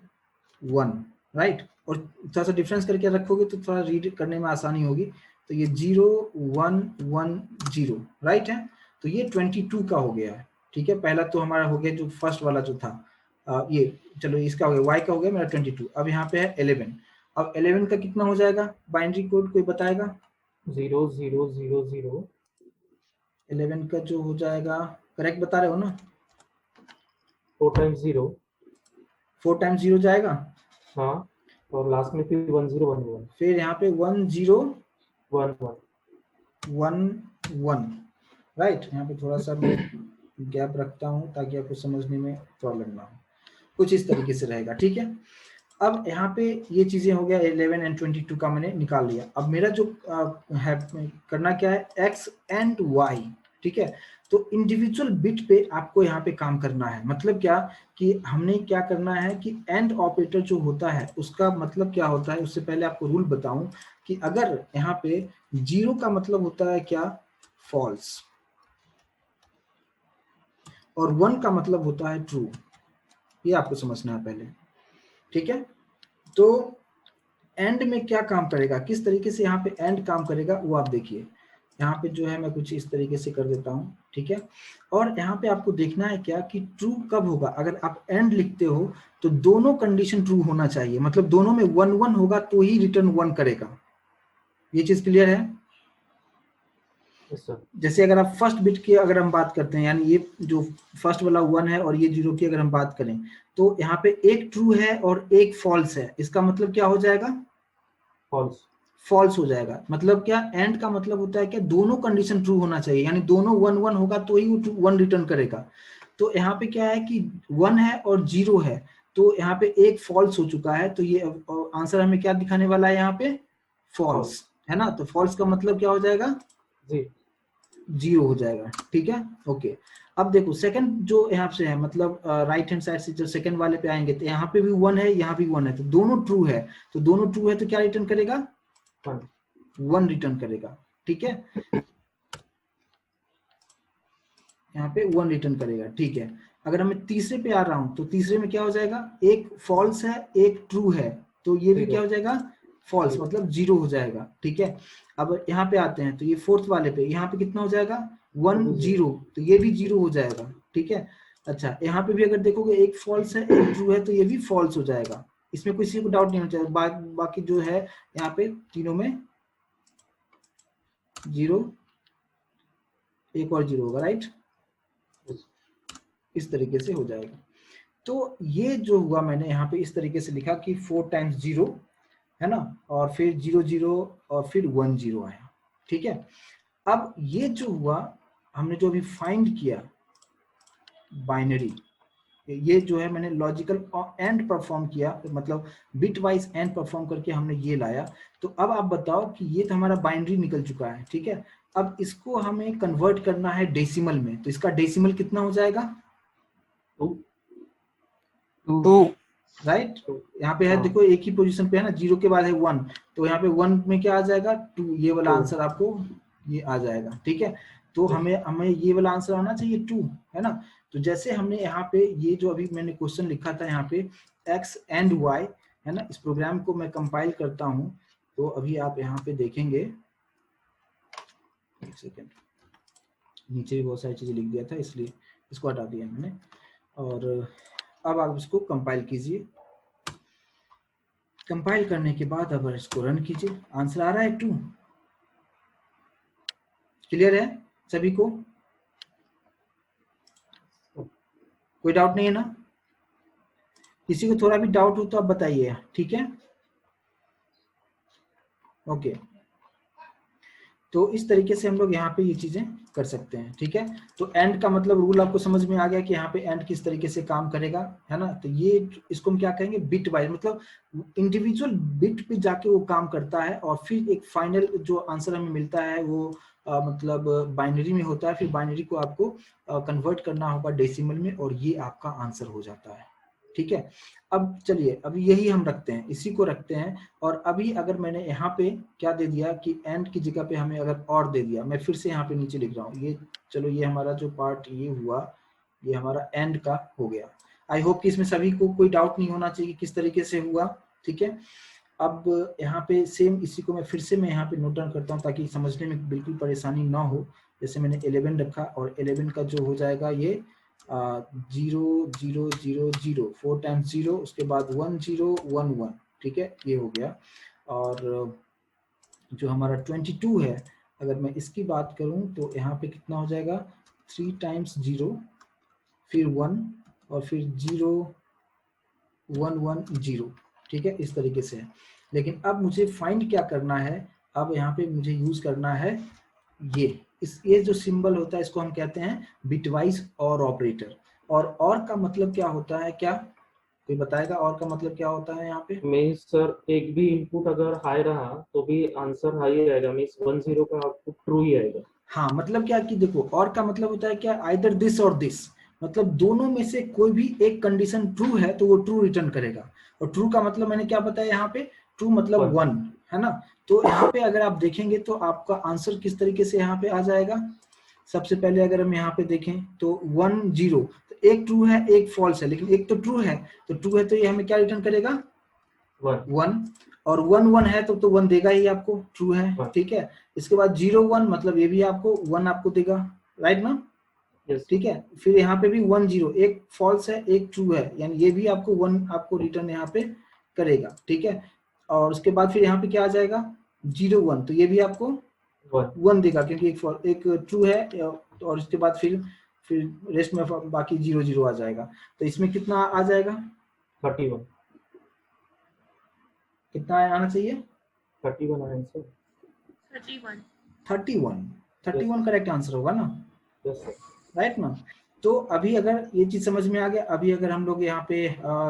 S1: 1, राइट। और थोड़ा सा डिफरेंस करके रखोगे तो थोड़ा रीड करने में आसानी होगी। तो ये 0 1 1 0, राइट है। तो ये 22 का हो गया है, ठीक है। पहला तो हमारा हो गया जो फर्स्ट वाला जो था, ये चलो इसका हो गया, y का हो गया मेरा 22। अब यहाँ पे है 11, अब 11 का कितना हो जाएगा बाइनरी कोड, कोई बताएगा?
S5: 0 0 0 0।
S1: 11 का जो हो जाएगा, करेक्ट बता रहे हो ना?
S5: 4 times 0।
S1: 4 times 0 जाएगा,
S5: हाँ, और लास्ट में फिर 1 0 1 1,
S1: फिर यहाँ पे 1 0
S5: 1 1
S1: 1 1, राइट। यहाँ पे थोड़ा सा मैं गैप रखता हूँ ताकि आपको समझने में प्रॉब्लम ना हो, कुछ इस तरीके से रहेगा, ठीक है। अब यहाँ पे ये चीजें हो गया, 11 एंड 22 का मैंने निकाल लिया। अब मेरा जो है करना क्या है, x एंड y, ठीक है। तो इंडिविजुअल बिट पे आपको यहाँ पे काम करना है। मतलब क्या कि हमने क्या करना है कि एंड ऑपरेटर जो होता है उसका मतलब क्या होता है, उससे पहले आपको रूल बताऊं कि अगर यहाँ पे 0 का मतलब होता है क्या, फॉल्स, और 1 का मतलब होता है ट्रू। ये आपको समझना है पहले, ठीक है। तो एंड में क्या काम करेगा, किस तरीके से यहाँ पे एंड काम करेगा वो आप देखिए। यहाँ पे जो है मैं कुछ इस तरीके से कर देता हूँ, ठीक है। और यहाँ पे आपको देखना है क्या कि ट्रू कब होगा, अगर आप एंड लिखते हो तो दोनों कंडीशन ट्रू होना चाहिए, मतलब दोनों में 1 1 होगा तो ही रिटर्न 1 करेगा। ये चीज क्लियर है?
S5: yes, sir.
S1: जैसे अगर आप फर्स्ट बिट की अगर हम बात करते हैं, यानी ये जो फर्स्ट वाला 1 है और ये 0 की अगर हम बात करें, तो यहाँ पे एक ट्रू है और एक फॉल्स है, इसका मतलब क्या हो जाएगा?
S5: फॉल्स।
S1: फॉल्स हो जाएगा। मतलब क्या, एंड का मतलब होता है कि दोनों कंडीशन ट्रू होना चाहिए, यानी दोनों 1 1 होगा तो ही वो 1 रिटर्न करेगा। तो यहाँ पे क्या है कि 1 है और 0 है, तो यहाँ पे एक फॉल्स हो चुका है, तो ये आंसर हमें क्या दिखाने वाला है यहाँ पे? फॉल्स, है ना। तो फॉल्स का मतलब क्या हो जाएगा?
S5: जी
S1: 0 हो जाएगा, ठीक है, ओके। अब देखो सेकंड जो यहाँ से है, मतलब राइट हैंड साइड से जो सेकंड वाले पे आएंगे, तो यहाँ पे भी 1 है, यहाँ भी 1 है, तो दोनों ट्रू है। तो दोनों ट्रू है तो क्या रिटर्न करेगा? 1 रिटर्न करेगा, ठीक है। यहाँ पे 1 रिटर्न करेगा, ठीक है। अगर मैं तीसरे पे आ रहा हूं तो तीसरे में क्या हो जाएगा? एक फॉल्स है एक ट्रू है, तो ये भी क्या हो जाएगा? फॉल्स, मतलब 0 हो जाएगा, ठीक है। अब यहाँ पे आते हैं तो ये फोर्थ वाले पे, यहाँ पे कितना हो जाएगा? 1 0, तो ये भी 0 हो जाएगा, ठीक है। अच्छा, यहाँ पे भी अगर देखोगे एक फॉल्स है एक ट्रू है, तो ये भी फॉल्स हो जाएगा। इसमें किसी को डाउट नहीं होना चाहिए। बाकी जो है यहाँ पे तीनों में 0, एक और 0 होगा, राइट। इस तरीके से हो जाएगा। तो ये जो हुआ मैंने यहाँ पे इस तरीके से लिखा कि 4 टाइम्स 0, है ना, और फिर 0 0 और फिर 1 0 आया, ठीक है। अब ये जो हुआ हमने जो अभी फाइंड किया बाइनरी, ये जो है मैंने लॉजिकल एंड परफॉर्म किया, मतलब बिट वाइज एंड परफॉर्म करके हमने ये लाया। तो अब आप बताओ कि ये तो हमारा बाइनरी निकल चुका है, ठीक है। अब इसको हमें कन्वर्ट करना है डेसिमल में, तो इसका डेसिमल कितना हो जाएगा?
S6: 2
S1: राइट। यहाँ पे है देखो एक ही पोजीशन पे है ना, 0 के बाद है 1, तो यहाँ पे 1 में क्या आ जाएगा? 2। ये वाला आंसर आपको ये आ जाएगा, ठीक है। तो हमें ये वाला आंसर आना चाहिए 2, है ना। तो जैसे हमने यहाँ पे ये जो अभी मैंने क्वेश्चन लिखा था यहाँ पे x एंड y, है ना, इस प्रोग्राम को मैं कंपाइल करता हूँ, तो अभी आप यहाँ पे देखेंगे, एक सेकेंड, नीचे भी बहुत सारी चीजें लिख दिया था इसलिए इसको हटा दिया मैंने। और अब आप इसको कंपाइल कीजिए। कंपाइल करने के बाद अब इसको रन कीजिए। आंसर आ रहा है 2। क्लियर है सभी को? कोई डाउट नहीं है ना? किसी को थोड़ा भी डाउट हो तो आप बताइए, ठीक है। ओके, तो इस तरीके से हम लोग यहाँ पे ये चीजें कर सकते हैं, ठीक है। तो एंड का मतलब रूल आपको समझ में आ गया कि यहाँ पे एंड किस तरीके से काम करेगा, है ना। तो ये इसको हम क्या कहेंगे? बिट वाइज, मतलब इंडिविजुअल बिट पे जाके वो काम करता है और फिर एक फाइनल जो आंसर हमें मिलता है वो मतलब बाइनरी में होता है। फिर बाइनरी को आपको कन्वर्ट करना होगा डेसिमल में और ये आपका आंसर हो जाता है, ठीक है। अब चलिए, अभी यही हम रखते हैं, इसी को रखते हैं। और अभी अगर मैंने यहाँ पे क्या दे दिया कि एंड की जगह पे हमें अगर और दे दिया, मैं फिर से यहाँ पे नीचे लिख रहा हूँ ये, चलो ये हमारा जो पार्ट ये हुआ, ये हमारा एंड का हो गया। आई होप कि इसमें सभी को कोई डाउट नहीं होना चाहिए किस तरीके से हुआ, ठीक है। अब यहाँ पे सेम इसी को मैं फिर से मैं यहाँ पे नोट डाउन करता हूँ ताकि समझने में बिल्कुल परेशानी ना हो। जैसे मैंने 11 रखा और 11 का जो हो जाएगा ये 0 0 0 0, 4 टाइम्स 0, उसके बाद 1 0 1 1, ठीक है, ये हो गया। और जो हमारा 22 है, अगर मैं इसकी बात करूं तो यहाँ पे कितना हो जाएगा? 3 टाइम्स 0, फिर 1 और फिर 0 1 1 0, ठीक है, इस तरीके से। लेकिन अब मुझे फाइंड क्या करना है? अब यहाँ पे मुझे यूज करना है ये जो सिंबल होता है इसको हम कहते हैं बिटवाइज और ऑपरेटर। और का मतलब क्या होता है? क्या कोई बताएगा और का मतलब क्या होता है यहाँ पे?
S5: मीन्स सर एक भी इनपुट अगर हाई रहा तो भी आंसर हाई आएगा, मीन्स 1 0 का आउटपुट ट्रू ही आएगा।
S1: हाँ, मतलब क्या कि देखो, और का मतलब होता है क्या? आइदर दिस और दिस, मतलब दोनों में से कोई भी एक कंडीशन ट्रू है तो वो ट्रू रिटर्न करेगा। और ट्रू का मतलब मैंने क्या बताया यहाँ पे? ट्रू मतलब 1, है ना। तो यहाँ पे अगर आप देखेंगे तो आपका आंसर किस तरीके से यहाँ पे आ जाएगा? सबसे पहले अगर हम यहाँ पे देखें तो 1 0, तो एक ट्रू है एक फॉल्स है, लेकिन एक तो ट्रू है, तो ट्रू है तो ये हमें क्या रिटर्न करेगा 1, और 1 1 है तो 1 देगा ही आपको, ट्रू है, ठीक है। इसके बाद 0 1 मतलब ये भी आपको 1 आपको देगा, राइट ना, ठीक है। फिर यहाँ पे भी 1 0, एक फॉल्स है एक ट्रू है, यानी ये भी आपको 1 आपको रिटर्न यहाँ पे करेगा, ठीक है। और उसके बाद फिर यहाँ पे क्या आ जाएगा 0 1, तो ये भी आपको 1 देगा क्योंकि एक ट्रू है, और उसके बाद फिर रेस्ट में बाकी 0 0 आ जाएगा। तो इसमें कितना आ जाएगा
S5: 31,
S1: कितना आना चाहिए
S5: 31 आंसर,
S1: 31 करेक्ट आंसर होगा ना,
S5: यस सर,
S1: राइट ना। तो अभी अगर ये चीज समझ में आ गया, अभी अगर हम लोग यहाँ पे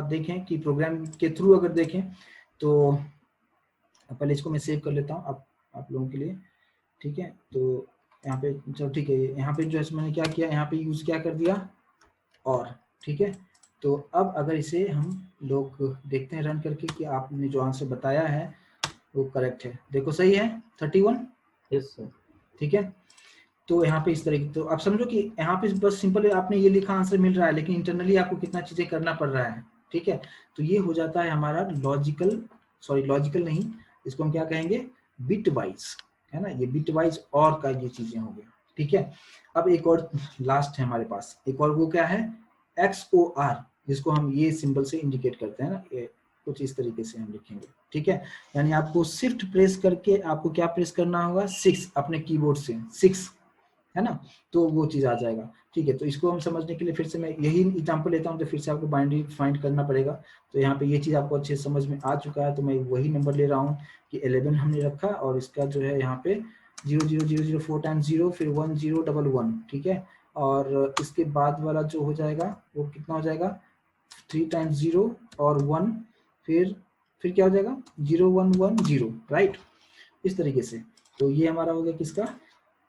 S1: देखें कि प्रोग्राम के थ्रू अगर देखें तो पहले इसको मैं सेव कर लेता हूँ आप लोगों के लिए, ठीक है। तो यहाँ पे चलो ठीक है, यहाँ पे जो है मैंने क्या किया, यहाँ पे यूज क्या कर दिया और, ठीक है। तो अब अगर इसे हम लोग देखते हैं रन करके कि आपने जो आंसर बताया है वो करेक्ट है, देखो सही है 31,
S5: यस सर,
S1: ठीक है। तो यहाँ पे इस तरीके, तो आप समझो कि यहाँ पे बस सिंपल आपने ये लिखा आंसर मिल रहा है, लेकिन इंटरनली आपको कितना चीजें करना पड़ रहा है, ठीक है। तो ये हो जाता है हमारा लॉजिकल नहीं, इसको हम क्या कहेंगे बिट वाइज, है ना, ये बिट वाइज और का ये चीजें हो गया, ठीक है। अब एक और लास्ट है हमारे पास, एक और वो क्या है XOR, जिसको हम ये सिंबल से इंडिकेट करते हैं ना, ये कुछ इस तरीके से हम लिखेंगे, ठीक है। यानी आपको शिफ्ट प्रेस करके आपको क्या प्रेस करना होगा 6 अपने कीबोर्ड से 6, है ना, तो वो चीज आ जाएगा, ठीक है। तो इसको हम समझने के लिए फिर से मैं यही एग्जांपल लेता हूँ, तो फिर से आपको बाइनरी फाइंड करना पड़ेगा। तो यहाँ पे ये चीज आपको अच्छे से समझ में आ चुका है, तो मैं वही नंबर ले रहा हूँ कि 11 हमने रखा, और इसका जो है यहाँ पे 0 0 0 0 4 टाइम्स 0, फिर 1 0 1 1, ठीक है। और इसके बाद वाला जो हो जाएगा वो कितना हो जाएगा 3 टाइम्स 0 और 1, फिर क्या हो जाएगा 0 1 1 0, राइट, इस तरीके से। तो ये हमारा हो गया किसका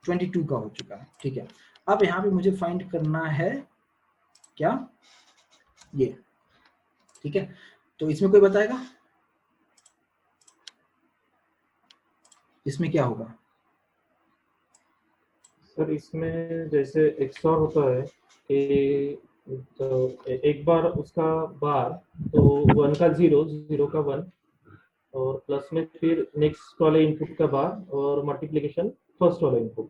S1: 22 का हो चुका है, ठीक है। अब यहाँ पे मुझे फाइंड करना है क्या ये, ठीक है। तो इसमें कोई बताएगा इसमें क्या होगा
S5: सर इसमें जैसे XOR होता है कि तो एक बार उसका बार, तो 1 का 0 0 का 1, और प्लस में फिर नेक्स्ट वाले इनपुट का बार, और मल्टीप्लिकेशन फर्स्ट वाले इनपुट,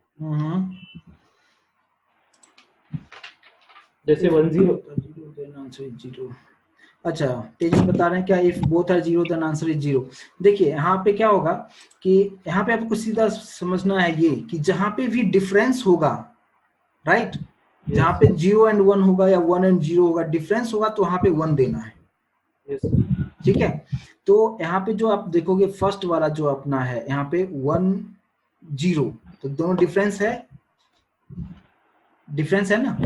S5: जैसे 1 0
S1: 0। अच्छा, तेजी बता रहे हैं क्या if both are 0 then answer is 0। देखिए यहाँ पे क्या होगा कि यहाँ पे आपको सीधा समझना है ये कि जहां पे भी डिफरेंस होगा, राइट, जहां पे 0 एंड 1 होगा या 1 एंड 0 होगा, डिफरेंस होगा तो वहां पे 1 देना है, ठीक है। तो यहाँ पे जो आप देखोगे फर्स्ट वाला जो अपना है यहाँ पे 1 0, तो दोनों डिफरेंस है ना।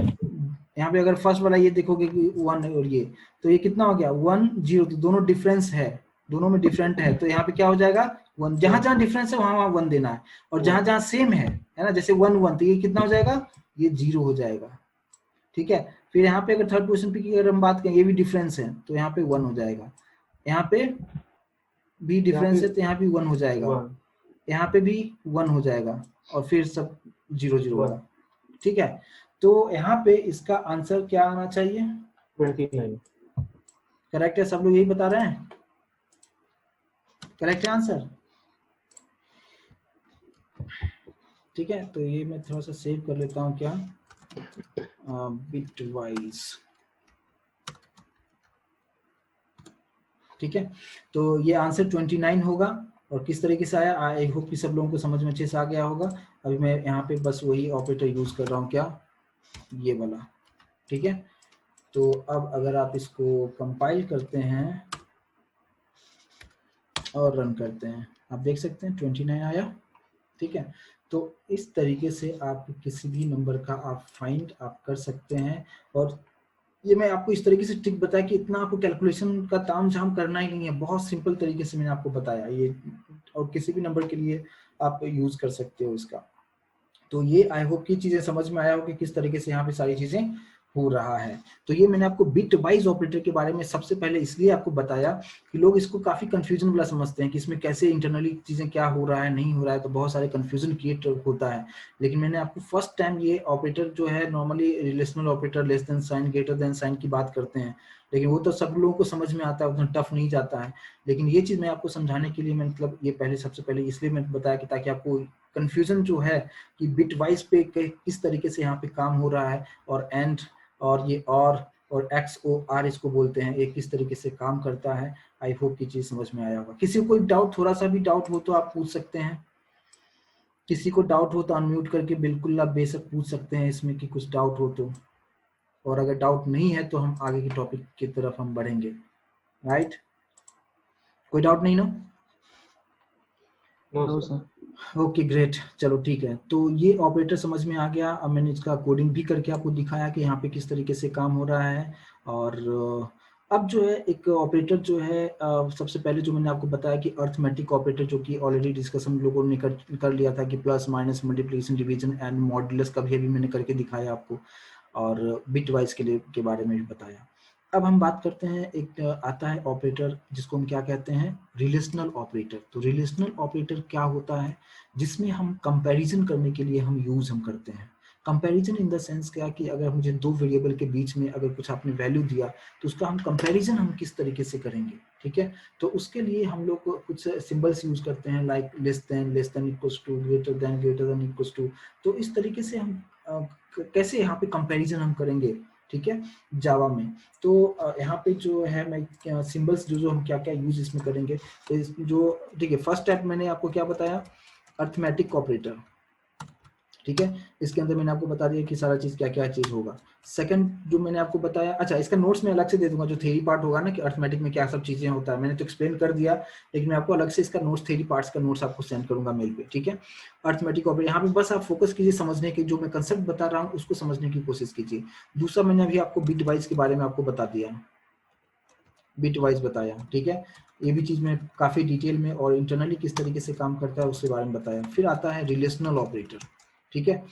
S1: यहाँ पे अगर फर्स्ट वाला ये देखोगे कि 1 और ये, तो ये कितना हो गया 1 0, तो दोनों डिफरेंस है, दोनों में डिफरेंट है, तो यहाँ पे क्या हो जाएगा 1, जहां डिफरेंस है वहां 1 देना है, और जहां सेम है ना, जैसे 1 1, तो ये कितना हो जाएगा ये 0 हो जाएगा, ठीक है। फिर यहाँ पे अगर थर्ड पोजीशन पे की अगर हम बात करें, ये भी डिफरेंस है तो यहाँ पे 1 हो जाएगा, यहाँ पे भी डिफरेंस है तो यहाँ भी 1 हो जाएगा, यहाँ पे भी 1 हो जाएगा, और फिर सब 0 0 होगा, ठीक है। तो यहाँ पे इसका आंसर क्या आना चाहिए
S5: 29,
S1: करेक्ट है, सब लोग यही बता रहे हैं करेक्ट है आंसर, ठीक है। तो ये मैं थोड़ा सा सेव कर लेता हूँ क्या बिट वाइज, ठीक है। तो ये आंसर 29 होगा, और किस तरीके से आया आई होप कि सब लोगों को समझ में अच्छे से आ गया होगा। अभी मैं यहाँ पे बस वही ऑपरेटर यूज कर रहा हूँ क्या ये वाला, ठीक है। तो अब अगर आप इसको कंपाइल करते हैं और रन करते हैं, आप देख सकते हैं 29 आया, ठीक है। तो इस तरीके से आप किसी भी नंबर का आप फाइंड आप कर सकते हैं, और ये मैं आपको इस तरीके से ट्रिक बताया कि इतना आपको कैलकुलेशन का ताम झाम करना ही नहीं है, बहुत सिंपल तरीके से मैंने आपको बताया ये, और किसी भी नंबर के लिए आप यूज कर सकते हो इसका। तो ये आई होप की चीजें समझ में आया हो कि किस तरीके से यहाँ पे सारी चीजें हो रहा है। तो ये मैंने आपको बिट वाइज ऑपरेटर के बारे में सबसे पहले इसलिए आपको बताया कि लोग इसको काफी कंफ्यूजन वाला समझते हैं कि इसमें कैसे इंटरनली चीजें क्या हो रहा है नहीं हो रहा है, तो बहुत सारे कंफ्यूजन क्रिएट होता है। लेकिन मैंने आपको फर्स्ट टाइम ये ऑपरेटर जो है normally relational operator, less than sign, greater than sign की बात करते हैं, लेकिन वो तो सब लोगों को समझ में आता है, उतना टफ नहीं जाता है। लेकिन ये चीज मैं आपको समझाने के लिए मैं मतलब ये पहले सबसे पहले इसलिए मैं बताया कि ताकि आपको कंफ्यूजन जो है कि बिट वाइज पे किस तरीके से यहाँ पे काम हो रहा है, और एंड और ये और XOR इसको बोलते हैं, ये किस तरीके से काम करता है। आई होप की चीज समझ में आया होगा। किसी को कोई डाउट, थोड़ा सा भी डाउट हो तो आप पूछ सकते हैं। किसी को डाउट हो तो अनम्यूट करके बिल्कुल आप बेशक पूछ सकते हैं इसमें कि कुछ डाउट हो तो, और अगर डाउट नहीं है तो हम आगे की टॉपिक की तरफ हम बढ़ेंगे। राइट, कोई डाउट नहीं ना?
S5: No sir.
S1: ओके ग्रेट, चलो ठीक है। तो ये ऑपरेटर समझ में आ गया। अब मैंने इसका कोडिंग भी करके आपको दिखाया कि यहाँ पे किस तरीके से काम हो रहा है। और अब जो है एक ऑपरेटर जो है सबसे पहले जो मैंने आपको बताया कि अर्थमेटिक ऑपरेटर, जो कि ऑलरेडी डिस्कस हम लोगों ने कर लिया था कि plus minus multiplication division and modulus का भी अभी मैंने करके दिखाया आपको, और बिट वाइज के बारे में भी बताया। अब हम बात करते हैं, एक आता है ऑपरेटर जिसको हम क्या कहते हैं, रिलेशनल ऑपरेटर। तो रिलेशनल ऑपरेटर क्या होता है, जिसमें हम कंपैरिजन करने के लिए हम यूज करते हैं। कंपैरिजन इन द सेंस क्या कि अगर मुझे दो वेरिएबल के बीच में अगर कुछ आपने वैल्यू दिया तो उसका हम कंपैरिजन हम किस तरीके से करेंगे, ठीक है। तो उसके लिए हम लोग कुछ सिंबल्स यूज करते हैं, like less than equals to, greater than equals to. तो इस तरीके से हम कैसे यहाँ पे कंपैरिजन हम करेंगे, ठीक है, जावा में। तो यहाँ पे जो है मैं सिंबल्स जो हम क्या क्या यूज इसमें करेंगे, तो जो ठीक है, फर्स्ट स्टेप मैंने आपको क्या बताया, अर्थमेटिक ऑपरेटर, ठीक है। इसके अंदर मैंने आपको बता दिया कि सारा चीज क्या क्या चीज होगा। सेकंड जो मैंने आपको बताया, अच्छा इसका नोट्स में अलग से दे दूंगा, जो थ्योरी पार्ट होगा ना कि अर्थमेटिक में क्या सब चीजें होता है, मैंने तो एक्सप्लेन कर दिया, लेकिन मैं आपको अलग से इसका नोट्स, थ्योरी पार्ट्स का नोट्स आपको सेंड करूंगा मेल पे, ठीक है। अर्थमेटिक ऑपरेटर, यहाँ पे बस आप फोकस कीजिए समझने की, जो मैं कंसेप्ट बता रहा हूँ उसको समझने की कोशिश कीजिए। दूसरा मैंने अभी आपको बिट वाइज के बारे में आपको बता दिया, बिट वाइज बताया, ठीक है। ये भी चीज मैं काफी डिटेल में और इंटरनली किस तरीके से काम करता है उसके बारे में बताया। फिर आता है रिलेशनल ऑपरेटर, ठीक है।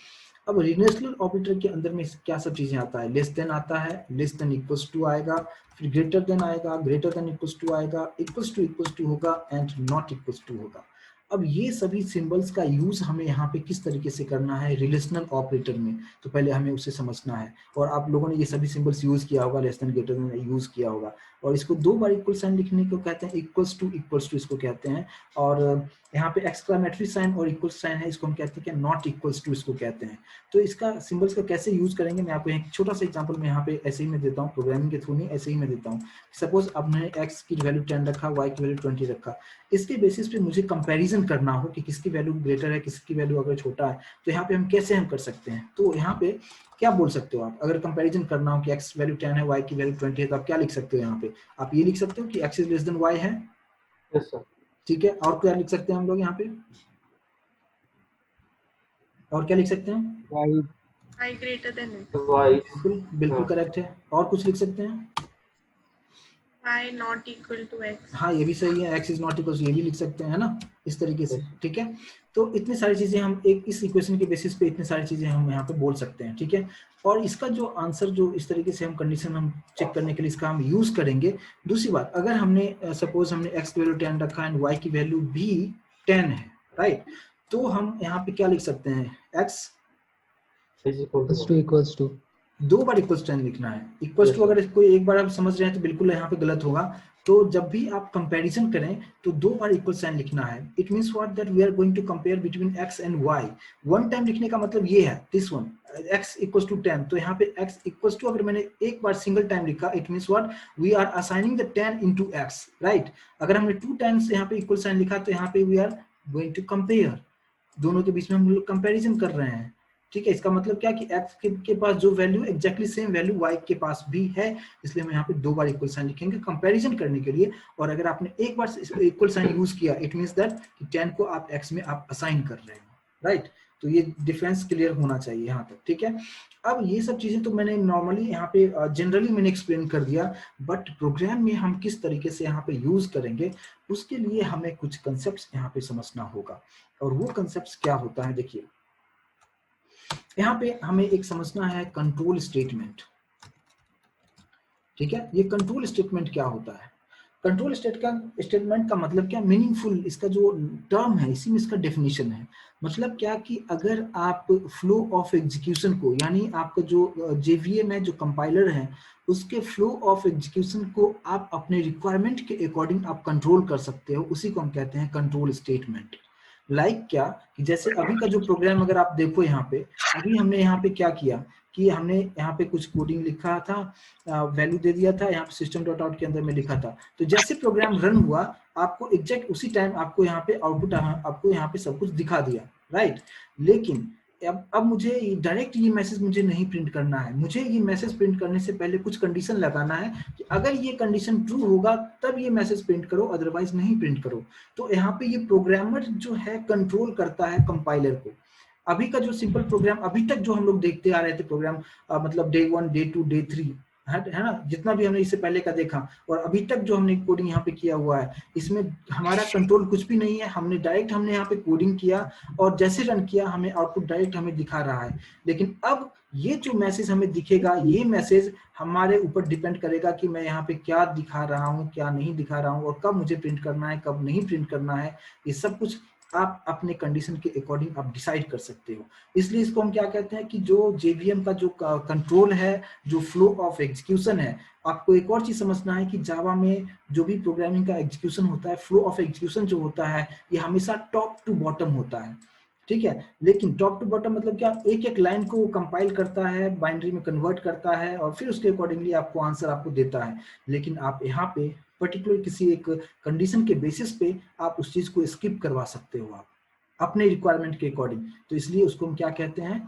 S1: अब रिलेशनल ऑपरेटर के अंदर में क्या सब चीजें आता है, लेस देन आता है, लेस देन इक्वल्स टू आएगा, फिर ग्रेटर देन आएगा, ग्रेटर देन इक्वल्स टू आएगा, इक्वल्स टू होगा, एंड नॉट इक्वल्स टू होगा। अब ये सभी सिंबल्स का यूज हमें यहाँ पे किस तरीके से करना है रिलेशनल ऑपरेटर में, तो पहले हमें उसे समझना है। और आप लोगों ने ये सभी सिंबल्स यूज किया होगा, less than, greater than use किया होगा, और इसको दो बार इक्वल साइन लिखने को कहते हैं, इक्वल्स टू इसको कहते हैं। और यहाँ पे एक्सक्लेमेटरी साइन और इक्वल साइन है, इसको हम कहते हैं कि नॉट इक्वल्स टू इसको कहते हैं। तो इसका सिंबल्स का कैसे यूज करेंगे, मैं आपको एक छोटा सा एग्जांपल में यहाँ पे ऐसे ही मैं देता हूँ, प्रोग्रामिंग के थ्रू नहीं, ऐसे ही मैं देता हूँ। सपोज आपने x की वैल्यू 10 रखा, y की वैल्यू 20 रखा, इसके बेसिस पे मुझे कंपैरिजन करना हो कि किसकी वैल्यू ग्रेटर है, किसकी वैल्यू अगर छोटा है, तो यहाँ पे हम कैसे हम कर सकते हैं। तो यहाँ पे क्या बोल सकते हो आप, अगर कंपैरिजन करना हो कि x वैल्यू 10 है, y की वैल्यू 20 है, तो आप क्या लिख सकते हो यहाँ पे, आप ये लिख सकते हो कि x is less than y है,
S5: यस सर।
S1: ठीक है। और क्या लिख सकते हैं हम लोग यहाँ पे, और क्या लिख सकते हैं,
S4: y greater than x,
S1: बिल्कुल करेक्ट है। और कुछ लिख सकते हैं,
S4: y not equal to x,
S1: हाँ ये भी सही है, x इज नॉट इक्वल, ये भी लिख सकते हैं, है ना, इस तरीके से, ठीक है। तो इतनी सारी चीजें हम एक इस इक्वेशन के बेसिस पे इतनी सारी चीजें हम यहाँ पे बोल सकते हैं, ठीक है। और इसका जो आंसर जो इस तरीके से हम कंडीशन हम चेक करने के लिए इसका हम यूज करेंगे। दूसरी बात, अगर हमने सपोज हमने x की वैल्यू 10 रखा एंड y की वैल्यू भी 10 है, राइट, तो हम यहाँ पे क्या लिख सकते हैं, x
S2: इक्वल्स टू
S1: दो बार इक्वल्स 10 लिखना है। इक्वल्स टू अगर कोई एक बार आप समझ रहे हैं तो बिल्कुल यहाँ पे गलत होगा। तो जब भी आप कंपैरिजन करें तो दो बार इक्वल साइन लिखना है। It means what, that we are going to compare between x and y। One time लिखने का मतलब ये है, this one x equals to 10, तो यहाँ पे x इक्वल्स टू अगर मैंने एक बार सिंगल टाइम लिखा, it means what, we are assigning the 10 into x, right. अगर हमने 2 टाइम्स यहाँ पे इक्वल साइन लिखा तो यहाँ पे we are going to compare, दोनों के बीच में हम लोग कंपैरिजन कर रहे हैं, ठीक है। इसका मतलब क्या कि x के पास जो value exactly same value y के पास भी है, इसलिए हम यहाँ पे दो बार इक्वल साइन लिखेंगे कंपैरिजन करने के लिए। और अगर आपने एक बार इक्वल साइन यूज किया, इट मींस दैट कि 10 को आप x में आप असाइन कर रहे हो, राइट। तो ये डिफरेंस क्लियर होना चाहिए यहाँ तक, ठीक है। अब ये सब चीजें तो मैंने नॉर्मली यहाँ पे जनरली मैंने एक्सप्लेन कर दिया, बट प्रोग्राम में हम किस तरीके से यहाँ पे यूज करेंगे उसके लिए हमें कुछ कंसेप्ट यहाँ पे समझना होगा। और वो कंसेप्ट क्या होता है, देखिए यहाँ पे हमें एक समझना है कंट्रोल स्टेटमेंट, ठीक है। ये कंट्रोल स्टेटमेंट क्या होता है? कंट्रोल स्टेटमेंट का मतलब क्या, मीनिंगफुल, इसका जो टर्म है इसी में इसका डेफिनेशन है। मतलब क्या कि अगर आप फ्लो ऑफ एग्जीक्यूशन को, यानी आपका जो जेवीएम है, जो कंपाइलर है, उसके फ्लो ऑफ एग्जीक्यूशन को आप अपने रिक्वायरमेंट के अकॉर्डिंग आप कंट्रोल कर सकते हो, उसी को हम कहते हैं कंट्रोल स्टेटमेंट। लाइक क्या कि जैसे अभी का जो प्रोग्राम अगर आप देखो यहाँ पे, अभी हमने यहाँ पे क्या किया कि हमने यहाँ पे कुछ कोडिंग लिखा था, वैल्यू दे दिया था, यहाँ पे सिस्टम डॉट आउट के अंदर में लिखा था। तो जैसे प्रोग्राम रन हुआ, आपको एग्जैक्ट उसी टाइम आपको यहाँ पे आउटपुट, आपको यहाँ पे सब कुछ दिखा दिया, राइट। लेकिन अब मुझे डायरेक्ट ये मैसेज मुझे नहीं प्रिंट करना है, मुझे ये मैसेज प्रिंट करने से पहले कुछ कंडीशन लगाना है कि अगर ये कंडीशन ट्रू होगा तब ये मैसेज प्रिंट करो, अदरवाइज नहीं प्रिंट करो। तो यहाँ पे ये प्रोग्रामर जो है कंट्रोल करता है कंपाइलर को। अभी का जो सिंपल प्रोग्राम अभी तक जो हम लोग देखते आ रहे थे प्रोग्राम, मतलब डे 1 डे 2 डे 3 है ना, जितना भी हमने इससे पहले का देखा और अभी तक जो हमने कोडिंग यहाँ पे किया हुआ है, इसमें हमारा कंट्रोल कुछ भी नहीं है। हमने यहाँ पे कोडिंग किया और जैसे रन किया हमें आउटपुट डायरेक्ट हमें दिखा रहा है। लेकिन अब ये जो मैसेज हमें दिखेगा, ये मैसेज हमारे ऊपर डिपेंड करेगा कि मैं यहाँ पे क्या दिखा रहा हूँ, क्या नहीं दिखा रहा हूँ, और कब मुझे प्रिंट करना है, कब नहीं प्रिंट करना है। ये सब कुछ आप अपने कंडीशन के अकॉर्डिंग आप डिसाइड कर सकते हो। इसलिए इसको हम क्या कहते हैं कि जो जेवीएम का जो कंट्रोल है, जो फ्लो ऑफ एग्जीक्यूशन है। आपको एक और चीज समझना है कि जावा में जो भी प्रोग्रामिंग का एग्जीक्यूशन होता है, फ्लो ऑफ एग्जीक्यूशन जो होता है, ये हमेशा टॉप टू बॉटम होता है, ठीक है। लेकिन टॉप टू बॉटम मतलब क्या, एक एक लाइन को कंपाइल करता है, बाइनरी में कन्वर्ट करता है और फिर उसके अकॉर्डिंगली आपको आंसर आपको देता है। लेकिन आप यहाँ पे पर्टिकुलर किसी एक कंडीशन के बेसिस पे आप उस चीज को स्किप करवा सकते हो आप अपने रिक्वायरमेंट के अकॉर्डिंग। तो इसलिए उसको हम क्या कहते हैं,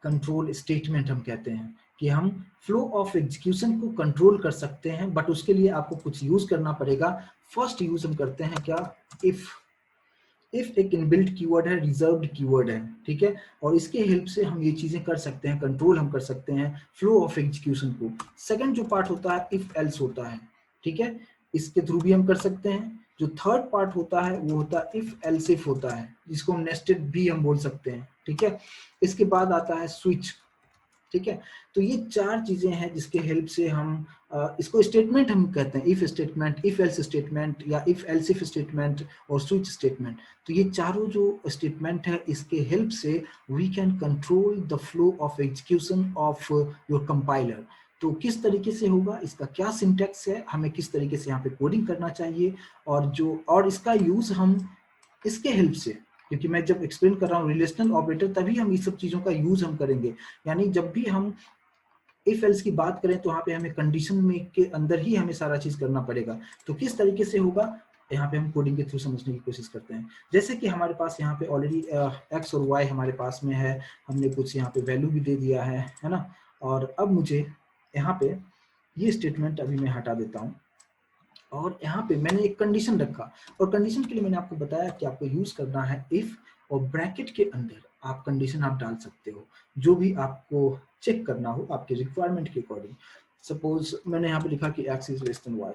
S1: कंट्रोल स्टेटमेंट हम कहते हैं कि हम फ्लो ऑफ एग्जीक्यूशन को कंट्रोल कर सकते हैं, बट उसके लिए आपको कुछ यूज करना पड़ेगा। फर्स्ट यूज हम करते हैं क्या, इफ एक इनबिल्ट कीवर्ड है, रिजर्व्ड कीवर्ड है, ठीक है। और इसके हेल्प से हम ये चीजें कर सकते हैं, कंट्रोल हम कर सकते हैं फ्लो ऑफ एग्जीक्यूशन को। सेकंड जो पार्ट होता है इफ एल्स होता है, ठीक है, इसके थ्रू भी हम कर सकते हैं। जो थर्ड पार्ट होता है वो होता है इफ एल्स इफ होता है, जिसको हम नेस्टेड भी हम बोल सकते हैं, ठीक है। इसके बाद आता है स्विच, ठीक है। तो ये चार चीजें हैं जिसके हेल्प से हम इसको स्टेटमेंट हम कहते हैं, if statement, if else statement, या इफ एल्स इफ स्टेटमेंट और स्विच स्टेटमेंट। तो ये चारों जो स्टेटमेंट है, इसके हेल्प से we can control the flow of execution of your compiler. तो किस तरीके से होगा, इसका क्या सिंटैक्स है, हमें किस तरीके से यहाँ पे कोडिंग करना चाहिए, और इसका यूज हम इसके हेल्प से, क्योंकि मैं जब एक्सप्लेन कर रहा हूँ रिलेशनल ऑपरेटर, तभी हम इस सब चीजों का यूज हम करेंगे। यानी जब भी हम इफ एल्स की बात करें तो वहां पे हमें कंडीशन में के अंदर ही हमें सारा चीज करना पड़ेगा। तो किस तरीके से होगा, यहाँ पे हम कोडिंग के थ्रू समझने की कोशिश करते हैं। जैसे कि हमारे पास यहाँ पे ऑलरेडी एक्स और वाई हमारे पास में है, हमने कुछ यहाँ पे वैल्यू भी दे दिया है ना। और अब मुझे यहाँ पे ये स्टेटमेंट अभी मैं हटा देता हूँ और यहाँ पे मैंने एक कंडीशन रखा, और कंडीशन के लिए मैंने आपको बताया कि आपको यूज करना है इफ, और ब्रैकेट के अंदर आप कंडीशन आप डाल सकते हो जो भी आपको चेक करना हो आपके रिक्वायरमेंट के अकॉर्डिंग। सपोज मैंने यहाँ पे लिखा कि x is less than y,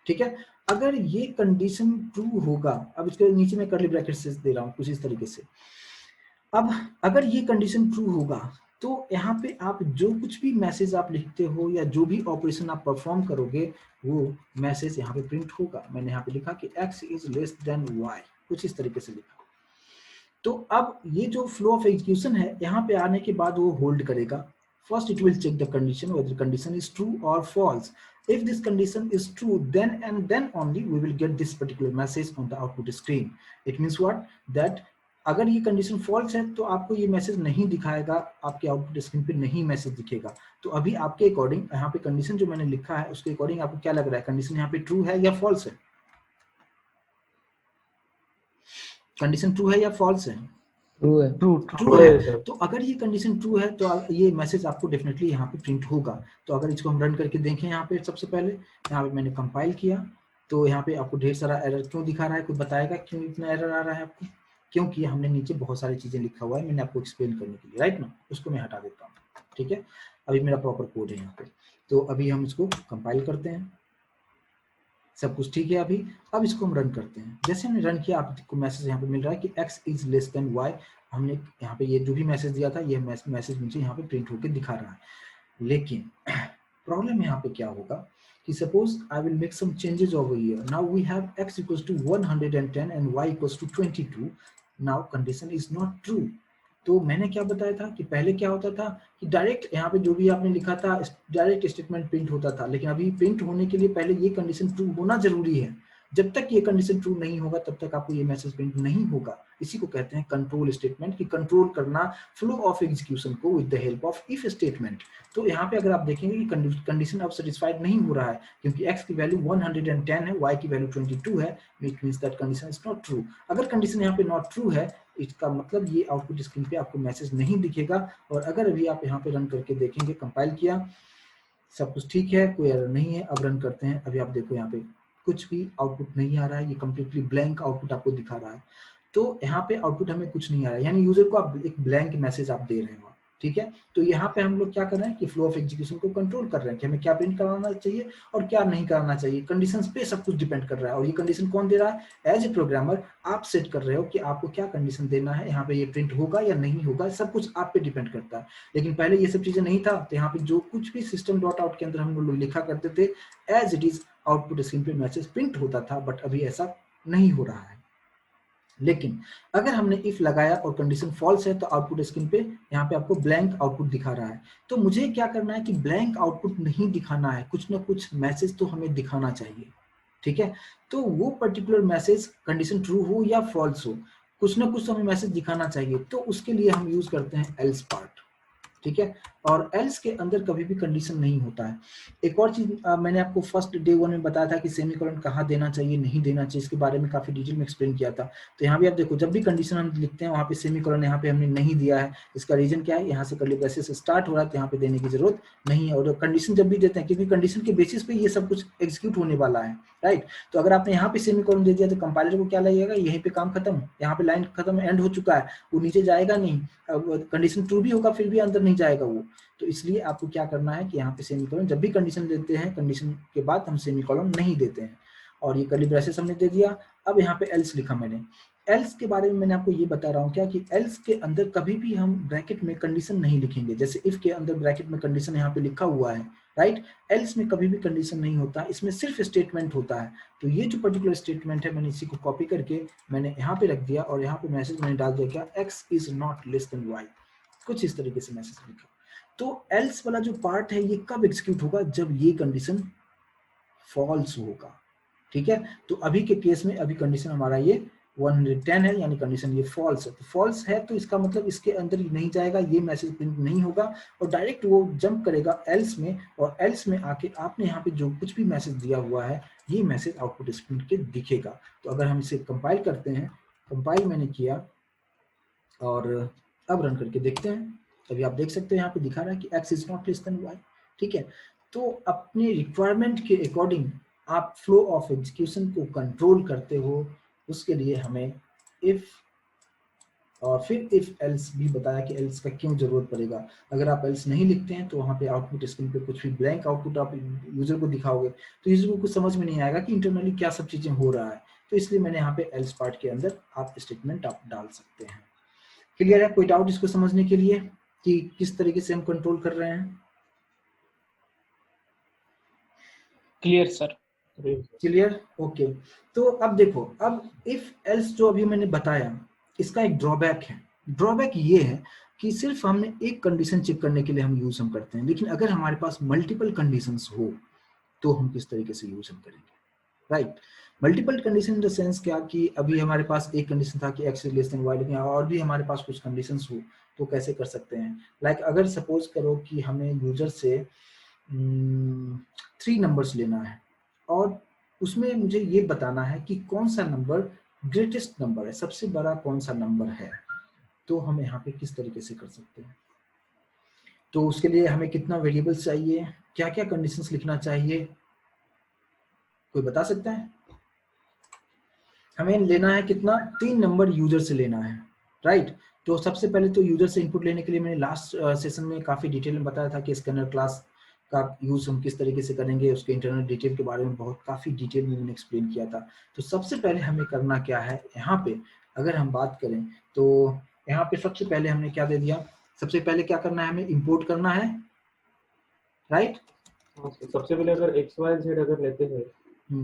S1: ठीक है। अगर ये कंडीशन ट्रू होगा, अब इसके नीचे में कर्ली ब्रैकेट से दे रहा हूँ कुछ इस तरीके से। अब अगर ये कंडीशन ट्रू होगा तो यहाँ पे आप जो कुछ भी मैसेज आप लिखते हो या जो भी ऑपरेशन आप परफॉर्म करोगे वो मैसेज यहाँ पे प्रिंट होगा। मैंने यहाँ पे लिखा कि x is less than y, कुछ इस तरीके से लिखा। तो अब ये जो फ्लो ऑफ एग्जीक्यूशन है, यहाँ पे आने के बाद वो होल्ड करेगा। First it will check the condition whether the condition is true or false. If this condition is true, then and then only we will get this particular message on the output screen. It means what? That अगर ये कंडीशन फॉल्स है तो आपको ये मैसेज नहीं दिखाएगा, आपके आउटपुट स्क्रीन पे नहीं मैसेज दिखेगा। तो अभी आपके अकॉर्डिंग यहाँ पे कंडीशन जो मैंने लिखा है उसके अकॉर्डिंग आपको क्या लग रहा है, कंडीशन यहाँ पे ट्रू है या फॉल्स है? कंडीशन ट्रू है या फॉल्स है?
S2: ट्रू है।
S1: ट्रू है। तो अगर ये कंडीशन ट्रू है तो ये मैसेज आपको डेफिनेटली यहाँ पे प्रिंट होगा। तो अगर इसको हम रन करके देखें, यहाँ पे सबसे पहले यहाँ पे मैंने कंपाइल किया तो यहाँ पे आपको ढेर सारा एरर क्यों दिखा रहा है, कोई बताएगा क्यों इतना एरर आ रहा है आपको? क्योंकि हमने नीचे बहुत सारी चीजें लिखा हुआ है, मैंने आपको एक्सप्लेन करने के लिए, राइट ना। उसको मैं हटा देता हूँ, ठीक है। अभी मेरा प्रॉपर कोड है यहाँ पे। तो अभी हम इसको कंपाइल करते हैं, सब कुछ ठीक है अभी। अब इसको हम रन करते हैं। जैसे हमने रन किया आपको मैसेज यहाँ पे मिल रहा है कि x is less than y। हमने यहाँ पे ये जो भी मैसेज दिया था ये मैसेज मुझे यहाँ पे प्रिंट होकर दिखा रहा है। लेकिन प्रॉब्लम यहाँ पे क्या होगा कि suppose I will make some changes over here, now we have x equals to 110 and y equals to 22, now condition is not true. तो मैंने क्या बताया था कि पहले क्या होता था कि डायरेक्ट यहाँ पे जो भी आपने लिखा था डायरेक्ट स्टेटमेंट प्रिंट होता था, लेकिन अभी प्रिंट होने के लिए पहले ये कंडीशन ट्रू होना जरूरी है। जब तक ये कंडीशन ट्रू नहीं होगा तब तक आपको ये मैसेज प्रिंट नहीं होगा। इसी को कहते हैं कंट्रोल स्टेटमेंट, कि कंट्रोल करना फ्लो ऑफ एग्जीक्यूशन को with the help of if statement. तो यहाँ पे अगर आप देखेंगे कि कंडीशन अब सेटिस्फाइड नहीं हो रहा है क्योंकि x की वैल्यू 110 है, y की वैल्यू 22 है, it means that condition is not true. अगर कंडीशन यहाँ पे नॉट ट्रू है इसका मतलब ये आउटपुट स्क्रीन पे आपको मैसेज नहीं दिखेगा। और अगर अभी आप यहाँ पे रन करके देखेंगे, कंपाइल किया, सब कुछ ठीक है, कोई एरर नहीं है, अब रन करते हैं। अभी आप देखो यहाँ पे कुछ भी आउटपुट नहीं आ रहा है, ये कंप्लीटली ब्लैंक आउटपुट आपको दिखा रहा है। तो यहाँ पे आउटपुट हमें कुछ नहीं आ रहा है, यानी यूजर को आप एक ब्लैंक मैसेज आप दे रहे हो, ठीक है। तो यहाँ पे हम लोग क्या कर रहे हैं कि फ्लो ऑफ एग्जीक्यूशन को कंट्रोल कर रहे हैं कि हमें क्या प्रिंट कराना चाहिए और क्या नहीं कराना चाहिए। कंडीशंस पे सब कुछ डिपेंड कर रहा है, और ये कंडीशन कौन दे रहा है? एज ए प्रोग्रामर आप सेट कर रहे हो कि आपको क्या कंडीशन देना है, यहाँ पे ये प्रिंट होगा या नहीं होगा, सब कुछ आप पे डिपेंड करता है। लेकिन पहले ये सब चीजें नहीं था, तो यहाँ पे जो कुछ भी सिस्टम डॉट आउट के अंदर हम लोग लिखा करते थे as it is output screen पे मैसेज प्रिंट होता था, बट अभी ऐसा नहीं हो रहा है। लेकिन अगर हमने इफ लगाया और कंडीशन फॉल्स है तो आउटपुट स्क्रीन पे यहाँ पे आपको ब्लैंक आउटपुट दिखा रहा है। तो मुझे क्या करना है कि ब्लैंक आउटपुट नहीं दिखाना है, कुछ ना कुछ मैसेज तो हमें दिखाना चाहिए, ठीक है। तो वो पर्टिकुलर मैसेज कंडीशन ट्रू हो या फॉल्स हो, कुछ ना कुछ तो हमें मैसेज दिखाना चाहिए। तो उसके लिए हम यूज करते हैं एल्स पार्ट, ठीक है। और एल्स के अंदर कभी भी कंडीशन नहीं होता है। एक और चीज मैंने आपको फर्स्ट डे 1 में बताया था कि सेमीकोलन कहाँ देना चाहिए, नहीं देना चाहिए, इसके बारे में काफी डिटेल में एक्सप्लेन किया था। तो यहाँ भी आप देखो, जब भी कंडीशन हम लिखते हैं वहाँ पे सेमीकोलन यहाँ पे हमने नहीं दिया है। इसका रीजन क्या है? यहाँ से कर्ली ब्रेसेस स्टार्ट हो रहा है, तो यहाँ पे देने की जरूरत नहीं है। और कंडीशन जब भी देते हैं, क्योंकि कंडीशन के बेसिस पे ये सब कुछ एग्जीक्यूट होने वाला है, राइट। तो अगर आपने यहाँ पे सेमीकोलन दे दिया तो कंपाइलर को क्या लगेगा, यहीं पे काम खत्म, यहाँ पे लाइन खत्म, एंड हो चुका है, वो नीचे जाएगा नहीं। कंडीशन ट्रू भी होगा फिर भी अंदर नहीं जाएगा वो। तो इसलिए आपको क्या करना है कि यहाँ पे सेमीकोलन जब भी कंडीशन देते हैं, कंडीशन के बाद हम सेमीकोलन नहीं देते हैं। और ये कर्ली ब्रेसेस हमने दे दिया। अब यहाँ पे एल्स लिखा मैंने। एल्स के बारे में मैंने आपको ये बता रहा हूँ क्या कि एल्स के अंदर कभी भी हम ब्रैकेट में कंडीशन नहीं लिखेंगे। जैसे इफ के अंदर ब्रैकेट में कंडीशन यहाँ पे लिखा हुआ है, राइट। एल्स में कभी भी कंडीशन नहीं होता, इसमें सिर्फ स्टेटमेंट होता है। तो ये जो पर्टिकुलर स्टेटमेंट है, मैंने इसी को कॉपी करके मैंने यहाँ पे रख दिया, और यहाँ पे मैसेज मैंने डाल दिया क्या, x is not less than y, कुछ इस तरीके से मैसेज लिखा। तो एल्स वाला जो पार्ट है ये कब एग्जीक्यूट होगा, जब ये कंडीशन फॉल्स होगा, ठीक है। तो अभी के केस में अभी कंडीशन हमारा ये 110 है, यानी कंडीशन ये फॉल्स है। तो फॉल्स है तो इसका मतलब इसके अंदर ही नहीं जाएगा, ये मैसेज प्रिंट नहीं होगा, और डायरेक्ट वो जंप करेगा एल्स में, और एल्स में आके आपने यहाँ पे जो कुछ भी मैसेज दिया हुआ है ये मैसेज आउटपुट स्क्रीन के दिखेगा। तो अगर हम इसे कंपाइल करते हैं, कंपाइल मैंने किया और अब रन करके देखते हैं, अभी आप देख सकते हैं यहाँ पे दिखा रहा है कि x is not less then y, ठीक है। तो अपने रिक्वायरमेंट के अकॉर्डिंग आप फ्लो ऑफ एग्जीक्यूशन को कंट्रोल करते हो, उसके लिए हमें इफ और फिर इफ एल्स भी बताया कि एल्स का क्यों जरूरत पड़ेगा। अगर आप एल्स नहीं लिखते हैं तो वहाँ पे आउटपुट स्क्रीन पे कुछ भी ब्लैंक आउटपुट आप यूजर को दिखाओगे तो यूजर को कुछ समझ में नहीं आएगा कि इंटरनली क्या सब चीजें हो रहा है। तो इसलिए मैंने यहाँ पे एल्स पार्ट के अंदर आप स्टेटमेंट आप डाल सकते हैं। क्लियर है? कोई डाउट इसको समझने के लिए कि किस तरीके से हम कंट्रोल कर रहे हैं?
S3: Clear sir.
S1: Clear, okay. तो अब देखो, अब इफ एल्स जो अभी मैंने बताया इसका एक ड्रॉबैक है। ड्रॉबैक ये है कि सिर्फ हमने एक कंडीशन चेक करने के लिए हम यूज करते हैं, लेकिन अगर हमारे पास मल्टीपल कंडीशंस हो तो हम किस तरीके से यूज करेंगे, right. Multiple condition in the sense क्या कि अभी हमारे पास एक कंडीशन था कि x is less than y, लेकिन और भी हमारे पास कुछ कंडीशंस हो तो कैसे कर सकते हैं। लाइक अगर सपोज करो कि हमें यूजर से 3 नंबर्स लेना है और उसमें मुझे ये बताना है कि कौन सा नंबर ग्रेटेस्ट नंबर है, सबसे बड़ा कौन सा नंबर है, तो हम यहाँ पे किस तरीके से कर सकते हैं। तो उसके लिए हमें कितना वेरिएबल्स चाहिए, क्या क्या कंडीशंस लिखना चाहिए, कोई बता सकता है? हमें लेना है कितना, 3 नंबर यूजर से लेना है, राइट। तो सबसे पहले तो यूजर से इनपुट लेने के लिए मैंने लास्ट सेशन में काफी डिटेल में बताया था कि स्कैनर क्लास का यूज हम किस तरीके से करेंगे, उसके इंटरनल डिटेल के बारे में बहुत काफी डिटेल में मैंने एक्सप्लेन किया था। तो सबसे पहले हमें करना क्या है, यहाँ पे अगर हम बात करें तो यहाँ पे सबसे पहले हमने क्या दे दिया, सबसे पहले क्या करना है, हमें इंपोर्ट करना है, राइट।
S5: हाँ, सबसे पहले अगर एक्स वाई जेड अगर लेते हैं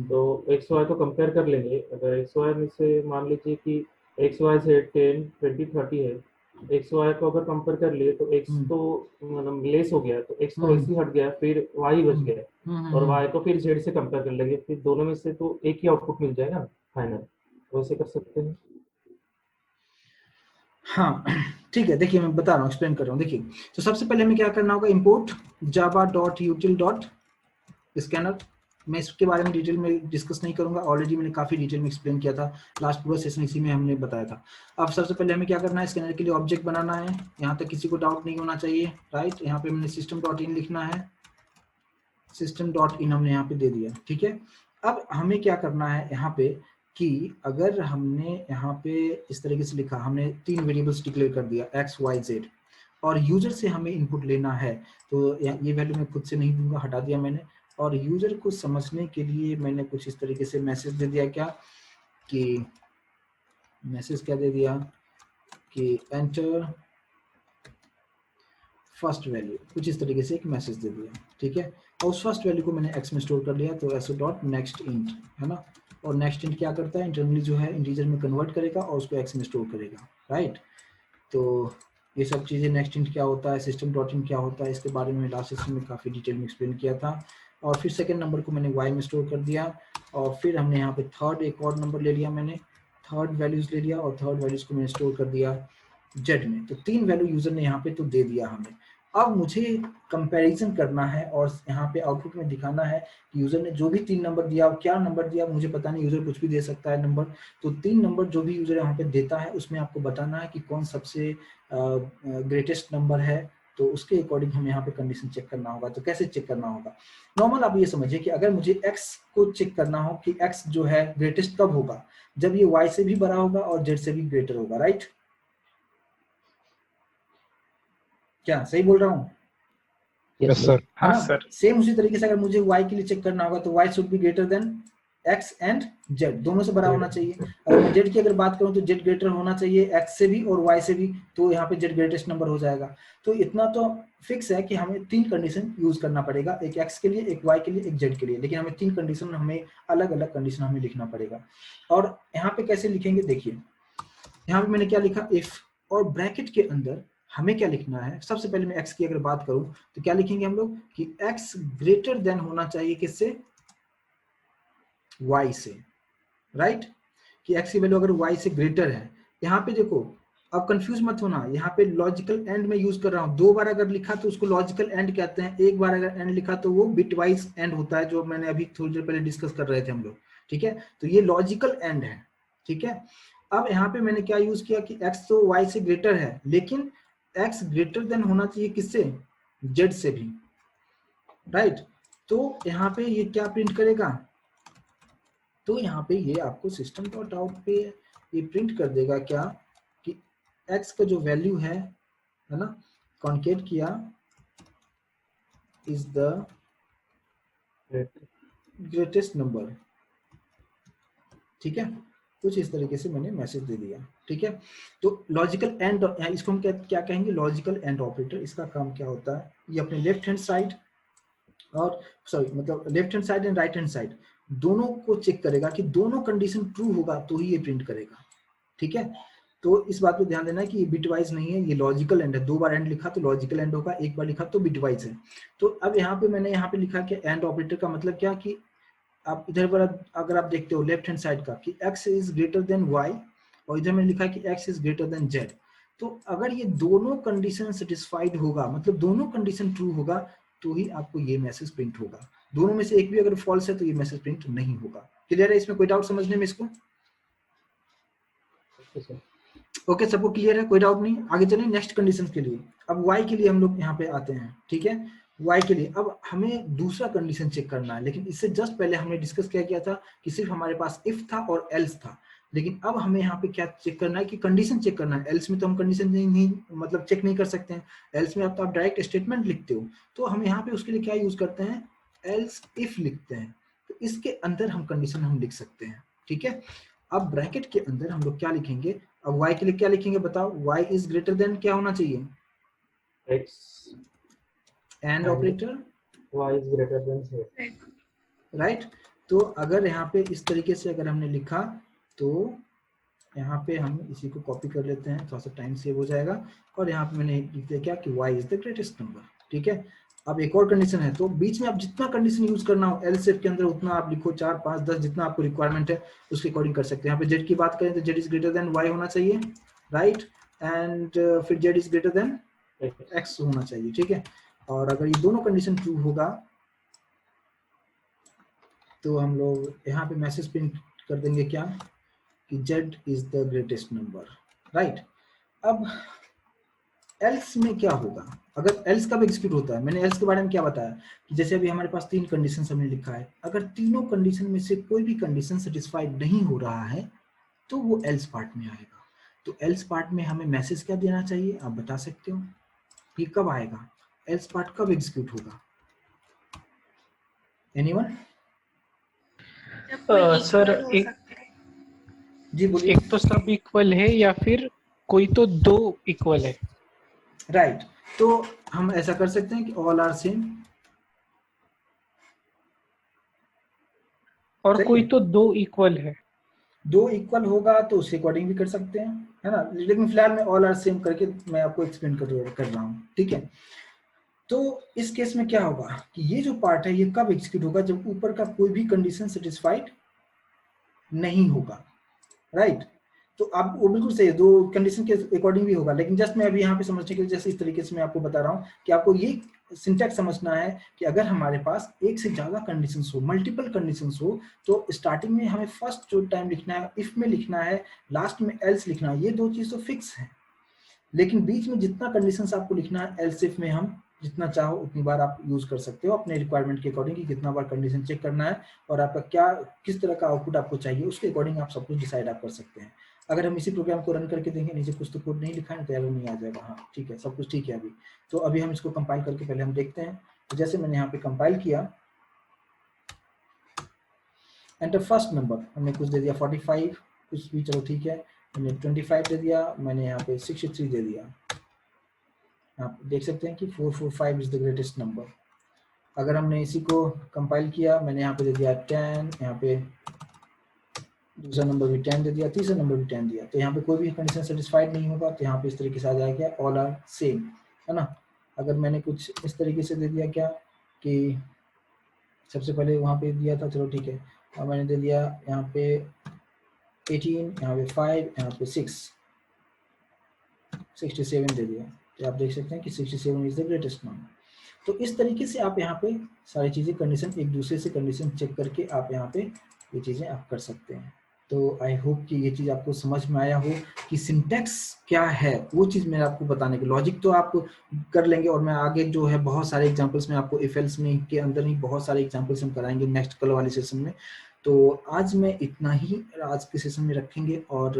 S5: तो एक्स वाई तो कंपेयर कर लेंगे। अगर एक्स वाई में से मान लीजिए कि एक्स वाई जेड 10 20 30 है, एक्स वाई को अगर कंपेयर कर लिए तो एक्स तो मतलब लेस हो गया, तो एक्स तो ऐसे ही हट गया, फिर वाई बच गया, और वाई को फिर जेड से कंपेयर कर लेंगे, फिर दोनों में से तो एक ही आउटपुट मिल जाएगा फाइनल। वैसे कर सकते हैं।
S1: हाँ ठीक है, देखिए मैं बता रहा हूँ, एक्सप्लेन कर रहा हूँ। देखिए तो सबसे पहले हमें क्या करना होगा, इंपोर्ट java.util.scanner। मैं इसके बारे में डिटेल में डिस्कस नहीं करूंगा, ऑलरेडी मैंने काफी डिटेल में एक्सप्लेन किया था, लास्ट पूरा सेशन इसी में हमने बताया था। अब सबसे पहले हमें क्या करना है, स्कैनर के लिए ऑब्जेक्ट बनाना है। यहाँ तक किसी को डाउट नहीं होना चाहिए, राइट। यहाँ पे मैंने system.in लिखना है, system.in हमने यहाँ पे दे दिया, ठीक है। अब हमें क्या करना है यहाँ पे कि अगर हमने यहाँ पे इस तरीके से लिखा, हमने 3 वेरिएबल्स डिक्लेयर कर दिया x y z, और यूजर से हमें इनपुट लेना है, तो ये वैल्यू मैं खुद से नहीं दूंगा, हटा दिया मैंने। और यूजर को समझने के लिए मैंने कुछ इस तरीके से मैसेज दे दिया, क्या कि मैसेज क्या दे दिया कि एंटर फर्स्ट वैल्यू, कुछ इस तरीके से एक मैसेज दे दिया, ठीक है। और उस फर्स्ट वैल्यू को मैंने x में स्टोर कर लिया, तो so.nextInt है ना। और नेक्स्ट इंट क्या करता है, इंटरनली जो है इंटीजर में कन्वर्ट करेगा और उसको x में स्टोर करेगा, राइट। तो ये सब चीज़ें, नेक्स्ट इंट क्या होता है, system.in क्या होता है, इसके बारे में लास्ट सेशन में काफ़ी डिटेल में एक्सप्लेन किया था। और फिर सेकेंड नंबर को मैंने y में स्टोर कर दिया, और फिर हमने यहाँ पे थर्ड एक और नंबर ले लिया, मैंने थर्ड वैल्यूज ले लिया, और थर्ड वैल्यूज को मैंने स्टोर कर दिया z में। तो 3 वैल्यू यूजर ने यहाँ पे तो दे दिया हमें। अब मुझे कंपैरिजन करना है और यहाँ पे आउटपुट में दिखाना है कि यूजर ने जो भी 3 नंबर दिया, क्या नंबर दिया मुझे पता नहीं, यूजर कुछ भी दे सकता है नंबर। तो 3 नंबर जो भी यूजर यहाँ पे देता है उसमें आपको बताना है कि कौन सबसे ग्रेटेस्ट नंबर है, तो उसके अकॉर्डिंग हमें यहाँ पे कंडीशन चेक करना होगा। तो कैसे चेक करना होगा, नॉर्मल आप ये समझिए कि अगर मुझे x को चेक करना हो कि x जो है ग्रेटेस्ट कब होगा, जब ये y से भी बड़ा होगा और z से भी ग्रेटर होगा, राइट। क्या सही बोल रहा हूँ?
S2: Yes sir.
S1: है ना। सेम उसी तरीके से अगर मुझे y के लिए चेक करना होगा तो y should be greater than x and z, दोनों से बड़ा होना चाहिए। अगर मैं z की अगर बात करूं तो z ग्रेटर होना चाहिए x से भी और y से भी, तो यहाँ पे z ग्रेटेस्ट नंबर हो जाएगा। तो इतना तो फिक्स है कि हमें 3 कंडीशन यूज करना पड़ेगा, एक x के लिए, एक y के लिए, एक z के लिए, लेकिन हमें 3 कंडीशन, हमें अलग अलग कंडीशन हमें लिखना पड़ेगा। और यहाँ पे कैसे लिखेंगे, देखिए यहाँ पे मैंने क्या लिखा, इफ, और ब्रैकेट के अंदर हमें क्या लिखना है, सबसे पहले मैं x की अगर बात करूं तो क्या लिखेंगे हम लोग कि x ग्रेटर देन होना चाहिए किससे, y से, राइट। कि x की वैल्यू अगर y से ग्रेटर है, यहाँ पे देखो अब कंफ्यूज मत होना, यहाँ पे लॉजिकल एंड में यूज कर रहा हूँ। 2 बार अगर लिखा तो उसको लॉजिकल एंड कहते हैं, 1 बार अगर एंड लिखा तो वो बिट वाइज एंड होता है, जो मैंने अभी थोड़ी देर पहले डिस्कस कर रहे थे हम लोग, ठीक है। तो ये लॉजिकल एंड है, ठीक है। अब यहाँ पे मैंने क्या यूज किया कि x तो y से ग्रेटर है, लेकिन x ग्रेटर देन होना चाहिए किससे, z से भी, राइट। तो यहाँ पे ये क्या प्रिंट करेगा, तो यहाँ पे ये आपको system.out पे ये प्रिंट कर देगा क्या कि x का जो वैल्यू है ना, कॉन्केट किया इज द ग्रेटेस्ट नंबर, ठीक है। कुछ इस तरीके से मैंने मैसेज दे दिया, ठीक है। तो लॉजिकल एंड, इसको हम क्या कहेंगे, लॉजिकल एंड ऑपरेटर। इसका काम क्या होता है, ये अपने लेफ्ट हैंड साइड और सॉरी मतलब left hand side and right hand side दोनों को चेक करेगा कि दोनों कंडीशन ट्रू होगा तो ही ये प्रिंट करेगा, ठीक है। तो इस बात पे ध्यान देना है कि ये बिट वाइज नहीं है, ये लॉजिकल एंड है। 2 बार एंड लिखा तो लॉजिकल एंड होगा, 1 बार लिखा तो बिट वाइज है। तो अब यहाँ पे मैंने यहाँ पे लिखा कि एंड ऑपरेटर का मतलब क्या, कि आप इधर पर अगर आप देखते हो लेफ्ट हैंड साइड का कि x is greater than y, और इधर मैंने लिखा कि x is greater than z। तो अगर ये दोनों कंडीशन सेटिस्फाइड होगा, मतलब दोनों कंडीशन ट्रू होगा, तो ही आपको ये मैसेज प्रिंट होगा। दोनों में से एक भी अगर फॉल्स है तो ये मैसेज प्रिंट नहीं होगा। क्लियर है, इसमें कोई डाउट समझने में इसको? ओके, सबको क्लियर है, कोई डाउट नहीं। आगे चलें नेक्स्ट कंडीशन के लिए। अब y के लिए हम लोग यहाँ पे आते हैं, ठीक है। y के लिए अब हमें दूसरा कंडीशन चेक करना है, लेकिन इससे जस्ट पहले हमने डिस्कस क्या किया था कि सिर्फ हमारे पास इफ था और एल्स था, लेकिन अब हमें यहाँ पे क्या चेक करना है कि कंडीशन चेक करना है। एल्स में तो हम कंडीशन नहीं मतलब चेक नहीं कर सकते हैं, एल्स में आप डायरेक्ट स्टेटमेंट लिखते हो। तो हम यहाँ पे उसके लिए क्या यूज करते हैं, एल्स इफ लिखते हैं। तो इसके अंदर हम कंडीशन हम लिख सकते हैं, ठीक है। अब ब्रैकेट के अंदर हम लोग क्या लिखेंगे, अब y के लिए क्या लिखेंगे बताओ, y इज ग्रेटर देन क्या होना चाहिए,
S5: x
S1: and operator
S5: y is greater than z.
S1: Right. तो अगर यहाँ पे इस तरीके से अगर हमने लिखा तो यहाँ पे हम इसी को कॉपी कर लेते हैं, थोड़ा सा टाइम सेव हो जाएगा। और यहाँ पे मैंने लिख दिया क्या कि y is the greatest number. ठीक है, अब एक और कंडीशन है, तो बीच में आप जितना कंडीशन यूज करना हो एल सेट के अंदर उतना आप लिखो, 4 5 10 जितना आपको रिक्वायरमेंट है उसके अकॉर्डिंग कर सकते हैं। यहाँ पे z की बात करें तो z is greater than y होना चाहिए, राइट, एंड फिर z is greater than x होना चाहिए। ठीक है, और अगर ये दोनों कंडीशन ट्रू होगा तो हम लोग यहाँ पे मैसेज प्रिंट कर देंगे क्या कि z is the greatest number, right. अब एल्स में क्या होगा, अगर एल्स कब एग्जीक्यूट होता है, मैंने एल्स के बारे में क्या बताया कि जैसे अभी हमारे पास 3 कंडीशन हमने लिखा है, अगर तीनों कंडीशन में से कोई भी कंडीशन सेटिस्फाइड नहीं हो रहा है तो वो एल्स पार्ट में आएगा। तो एल्स पार्ट में हमें मैसेज क्या देना चाहिए, आप बता सकते हो कि कब आएगा, एल्स पार्ट कब एग्जीक्यूट होगा, एनीवन?
S4: जब कोई
S3: सर,
S4: equal हो
S3: एक
S4: सकते हैं।
S1: जी बोलिए।
S3: एक तो सब इक्वल है या फिर कोई तो 2 इक्वल है।
S1: राइट, तो हम ऐसा कर सकते हैं कि ऑल आर सेम,
S3: और
S1: सही
S3: कोई
S1: है।
S3: तो 2 इक्वल है।
S1: 2 इक्वल होगा तो उसके अकॉर्डिंग भी कर सकते हैं, है ना, लेकिन फिलहाल मैं ऑल आर सेम करके मैं आपको एक्सप्लेन कर रहा हूँ। ठीक है, तो इस केस में क्या होगा कि ये जो पार्ट है ये कब एग्जीक्यूट होगा, जब ऊपर का कोई भी कंडीशन सेटिस्फाइड नहीं होगा, राइट। तो आप वो बिल्कुल सही है, 2 कंडीशन के अकॉर्डिंग भी होगा, लेकिन जस्ट मैं अभी यहाँ पे समझने के लिए जैसे इस तरीके से मैं आपको बता रहा हूँ कि आपको ये सिंटैक्स समझना है कि अगर हमारे पास एक से ज्यादा कंडीशंस हो, मल्टीपल कंडीशंस हो, तो स्टार्टिंग में हमें फर्स्ट जो टाइम लिखना है इफ में लिखना है, लास्ट में एल्स लिखना है, ये 2 चीज तो फिक्स है। लेकिन बीच में जितना कंडीशंस आपको लिखना है एल्स इफ में हम जितना चाहो उतनी बार आप यूज कर सकते हो अपने रिक्वायरमेंट के अकॉर्डिंग कि कितना बार कंडीशन चेक करना है और आपका क्या किस तरह का आउटपुट आपको चाहिए उसके अकॉर्डिंग आप सब कुछ डिसाइड आप कर सकते हैं। अगर हम इसी प्रोग्राम को रन करके देंगे, नीचे कुछ तो कोड नहीं लिखा है तो एरर नहीं आ जाएगा। हाँ ठीक है, सब कुछ ठीक है अभी। तो अभी हम इसको कंपाइल करके पहले हम देखते हैं। तो जैसे मैंने यहाँ पे कंपाइल किया, एंटर फर्स्ट नंबर हमने कुछ दे दिया 45, कुछ भी चलो ठीक है, मैंने 25 दे दिया, मैंने यहाँ पे 63 दे दिया। आप देख सकते हैं कि 445 इज द ग्रेटेस्ट नंबर। अगर हमने इसी को कंपाइल किया, मैंने यहाँ पे दे दिया 10, यहाँ पे दूसरा नंबर भी 10 दे दिया, तीसरा नंबर भी 10 दिया, तो यहाँ पे कोई भी कंडीशन सेटिस्फाइड नहीं होगा, तो यहाँ पे इस तरीके से आ जाएगा ऑल आर सेम, है ना। अगर मैंने कुछ इस तरीके से दे दिया क्या कि सबसे पहले वहाँ पे दिया था, चलो ठीक है, और मैंने दे दिया यहाँ पे 18, यहाँ पे 5, यहाँ पे 6, 67 दे दिया, तो आप देख सकते हैं कि 67 इज द ग्रेटेस्ट नंबर। तो इस तरीके से आप यहाँ पे सारी चीजें कंडीशन एक दूसरे से कंडीशन चेक करके आप यहाँ पे ये चीजें आप कर सकते हैं। तो आई होप कि ये चीज आपको समझ में आया हो कि सिंटैक्स क्या है, वो चीज मैं आपको बताने की, लॉजिक तो आप कर लेंगे और मैं आगे जो है बहुत सारे एग्जांपल्स में आपको इफ एल्स में के अंदर ही बहुत सारे एग्जांपल्स हम कराएंगे नेक्स्ट कल वाले सेशन में। तो आज मैं इतना ही आज के सेशन में रखेंगे और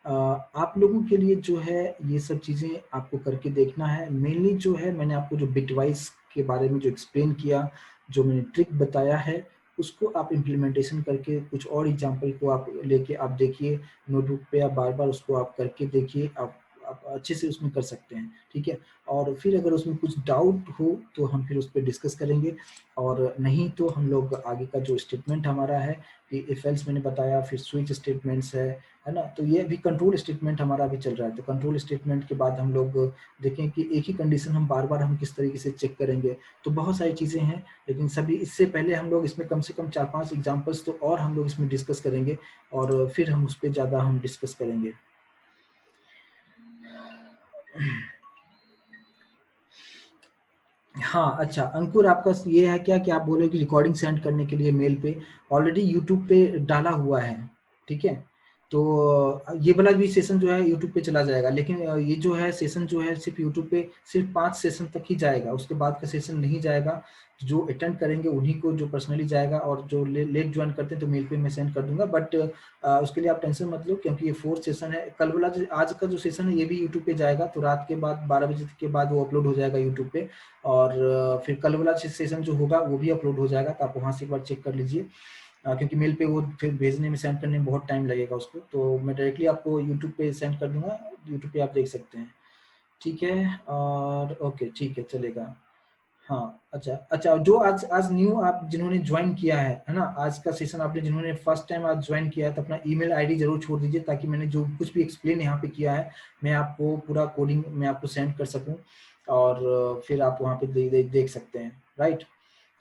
S1: आप लोगों के लिए जो है ये सब चीजें आपको करके देखना है। मेनली जो है मैंने आपको जो बिटवाइज के बारे में जो एक्सप्लेन किया, जो मैंने ट्रिक बताया है, उसको आप इम्प्लीमेंटेशन करके कुछ और एग्जांपल को आप लेके आप देखिए नोटबुक पे, आप बार बार उसको आप करके देखिए, आप अच्छे से उसमें कर सकते हैं। ठीक है, और फिर अगर उसमें कुछ डाउट हो तो हम फिर उस पर डिस्कस करेंगे, और नहीं तो हम लोग आगे का जो स्टेटमेंट हमारा है कि इफ एल्स मैंने बताया, फिर स्विच स्टेटमेंट्स है ना, तो ये भी कंट्रोल स्टेटमेंट हमारा भी चल रहा है। तो कंट्रोल स्टेटमेंट के बाद हम लोग देखें कि एक ही कंडीशन हम बार बार हम किस तरीके से चेक करेंगे। तो बहुत सारी चीज़ें हैं, लेकिन सभी इससे पहले हम लोग इसमें कम से कम 4-5 एग्जांपल्स तो और हम लोग इसमें डिस्कस करेंगे और फिर हम उस पर ज़्यादा हम डिस्कस करेंगे। हाँ अच्छा अंकुर, आपका ये है क्या कि आप बोले कि रिकॉर्डिंग सेंड करने के लिए मेल पे ऑलरेडी यूट्यूब पे डाला हुआ है, ठीक है, तो ये वाला भी सेशन जो है यूट्यूब पे चला जाएगा, लेकिन ये जो है सेशन जो है सिर्फ यूट्यूब पे सिर्फ 5 सेशन तक ही जाएगा, उसके बाद का सेशन नहीं जाएगा। जो अटेंड करेंगे उन्हीं को जो पर्सनली जाएगा, और जो लेट ज्वाइन करते हैं तो मेल पे मैं सेंड कर दूंगा, बट उसके लिए आप टेंशन मत लो, क्योंकि ये 4th सेशन है। कल वाला आज का जो सेशन है ये भी यूट्यूब पे जाएगा, तो रात के बाद 12 बजे के बाद वो अपलोड हो जाएगा यूट्यूब पे, और फिर कल वाला सेशन जो होगा वो भी अपलोड हो जाएगा, तो आप वहाँ से एक बार चेक कर लीजिए, क्योंकि मेल पे वो फिर भेजने में सेंड करने में बहुत टाइम लगेगा उसको, तो मैं डायरेक्टली आपको यूट्यूब पे सेंड कर दूंगा, यूट्यूब पे आप देख सकते हैं। ठीक है, और ओके ठीक है चलेगा। हाँ अच्छा, जो आज न्यू आप जिन्होंने ज्वाइन किया है ना, आज का सेशन आपने जिन्होंने फर्स्ट टाइम आज ज्वाइन किया है, तो अपना ईमेल आईडी जरूर छोड़ दीजिए, ताकि मैंने जो कुछ भी एक्सप्लेन यहाँ पे किया है मैं आपको पूरा कोडिंग में आपको सेंड कर सकूं, और फिर आप वहाँ पे देख सकते हैं, राइट।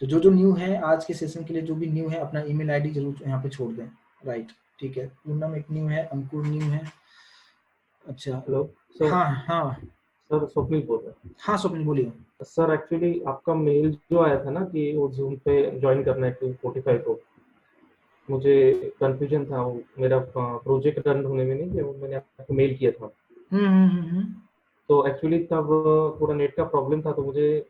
S1: तो जो न्यू है आज के सेशन के लिए, जो भी न्यू है अपना ईमेल आईडी जरूर यहाँ पे छोड़ दें, राइट। ठीक है, पूनम एक न्यू है, अंकुर न्यू है। अच्छा
S5: हेलो सर।
S1: हाँ
S5: सर स्वप्निल बोल रहा है।
S1: हाँ स्वप्निल बोलिए।
S5: सर एक्चुअली आपका मेल जो आया था ना कि वो जूम पे ज्वाइन करना है 2:45 को, मुझे कंफ्यूजन था, वो मेरा प्रोजेक्ट रन होने में नहीं कि वो मैंने आपको मेल किया था। तो एक्चुअली तब थोड़ा नेट का प्रॉब्लम था, तो मुझे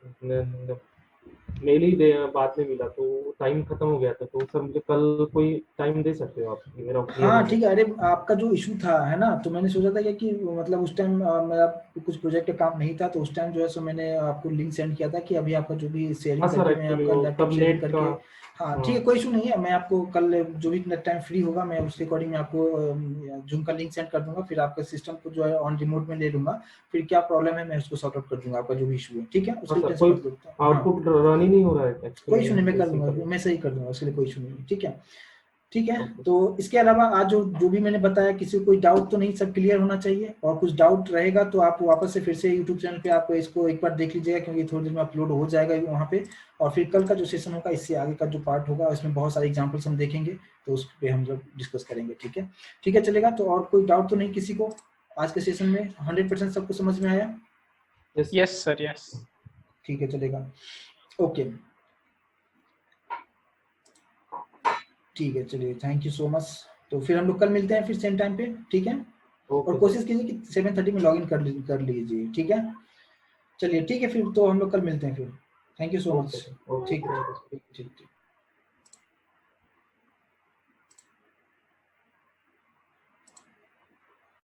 S5: मेल ही बाद में मिला, तो टाइम खत्म हो गया था। तो सर मुझे कल कोई टाइम दे सकते हो आप? मेरा
S1: हाँ ठीक है। अरे आपका जो इशू था है ना, तो मैंने सोचा था कि मतलब उस टाइम मेरा कुछ प्रोजेक्ट का काम नहीं था, तो उस टाइम जो है सो मैंने आपको लिंक सेंड किया था कि अभी आपका जो भी शेयरिंग करके मैं आपका लैपटॉप शेयरिंग करके, हाँ ठीक है, कोई इशू नहीं है। मैं आपको कल जो भी टाइम फ्री होगा मैं उसके अकॉर्डिंग में आपको जूम का लिंक सेंड कर दूंगा, फिर आपका सिस्टम को जो है ऑन रिमोट में ले लूंगा, फिर क्या प्रॉब्लम है मैं उसको सॉर्ट आउट कर दूंगा, आपका जो भी इशू है, ठीक है। उसके लिए
S5: आउटपुट रन ही नहीं हो रहा है,
S1: कोई इशू नहीं, मैं कर दूंगा, मैं सही कर दूंगा, उसके लिए कोई इशू नहीं, ठीक है। ठीक है, तो इसके अलावा आज जो भी मैंने बताया, किसी को कोई डाउट तो नहीं, सब क्लियर होना चाहिए। और कुछ डाउट रहेगा तो आप वापस से फिर से यूट्यूब चैनल पे आप इसको एक बार देख लीजिएगा, क्योंकि थोड़ी देर में अपलोड हो जाएगा वहाँ पे। और फिर कल का जो सेशन होगा, इससे आगे का जो पार्ट होगा, उसमें बहुत सारे एग्जाम्पल्स हम देखेंगे, तो उस पर हम लोग डिस्कस करेंगे, ठीक है। ठीक है, चलेगा। तो और कोई डाउट तो नहीं किसी को आज के सेशन में? 100% सबको समझ में आया?
S3: Yes sir, yes.
S1: ठीक है, चलेगा, ओके, ठीक है, चलिए, थैंक यू सो मच। तो फिर हम लोग कल मिलते हैं फिर सेम टाइम पे, ठीक है। और कोशिश कीजिए कि 7:30 में लॉगिन कर लीजिए, ठीक है। चलिए ठीक है, फिर तो हम लोग कल मिलते हैं फिर। Thank you so much. ठीक है, ठीक।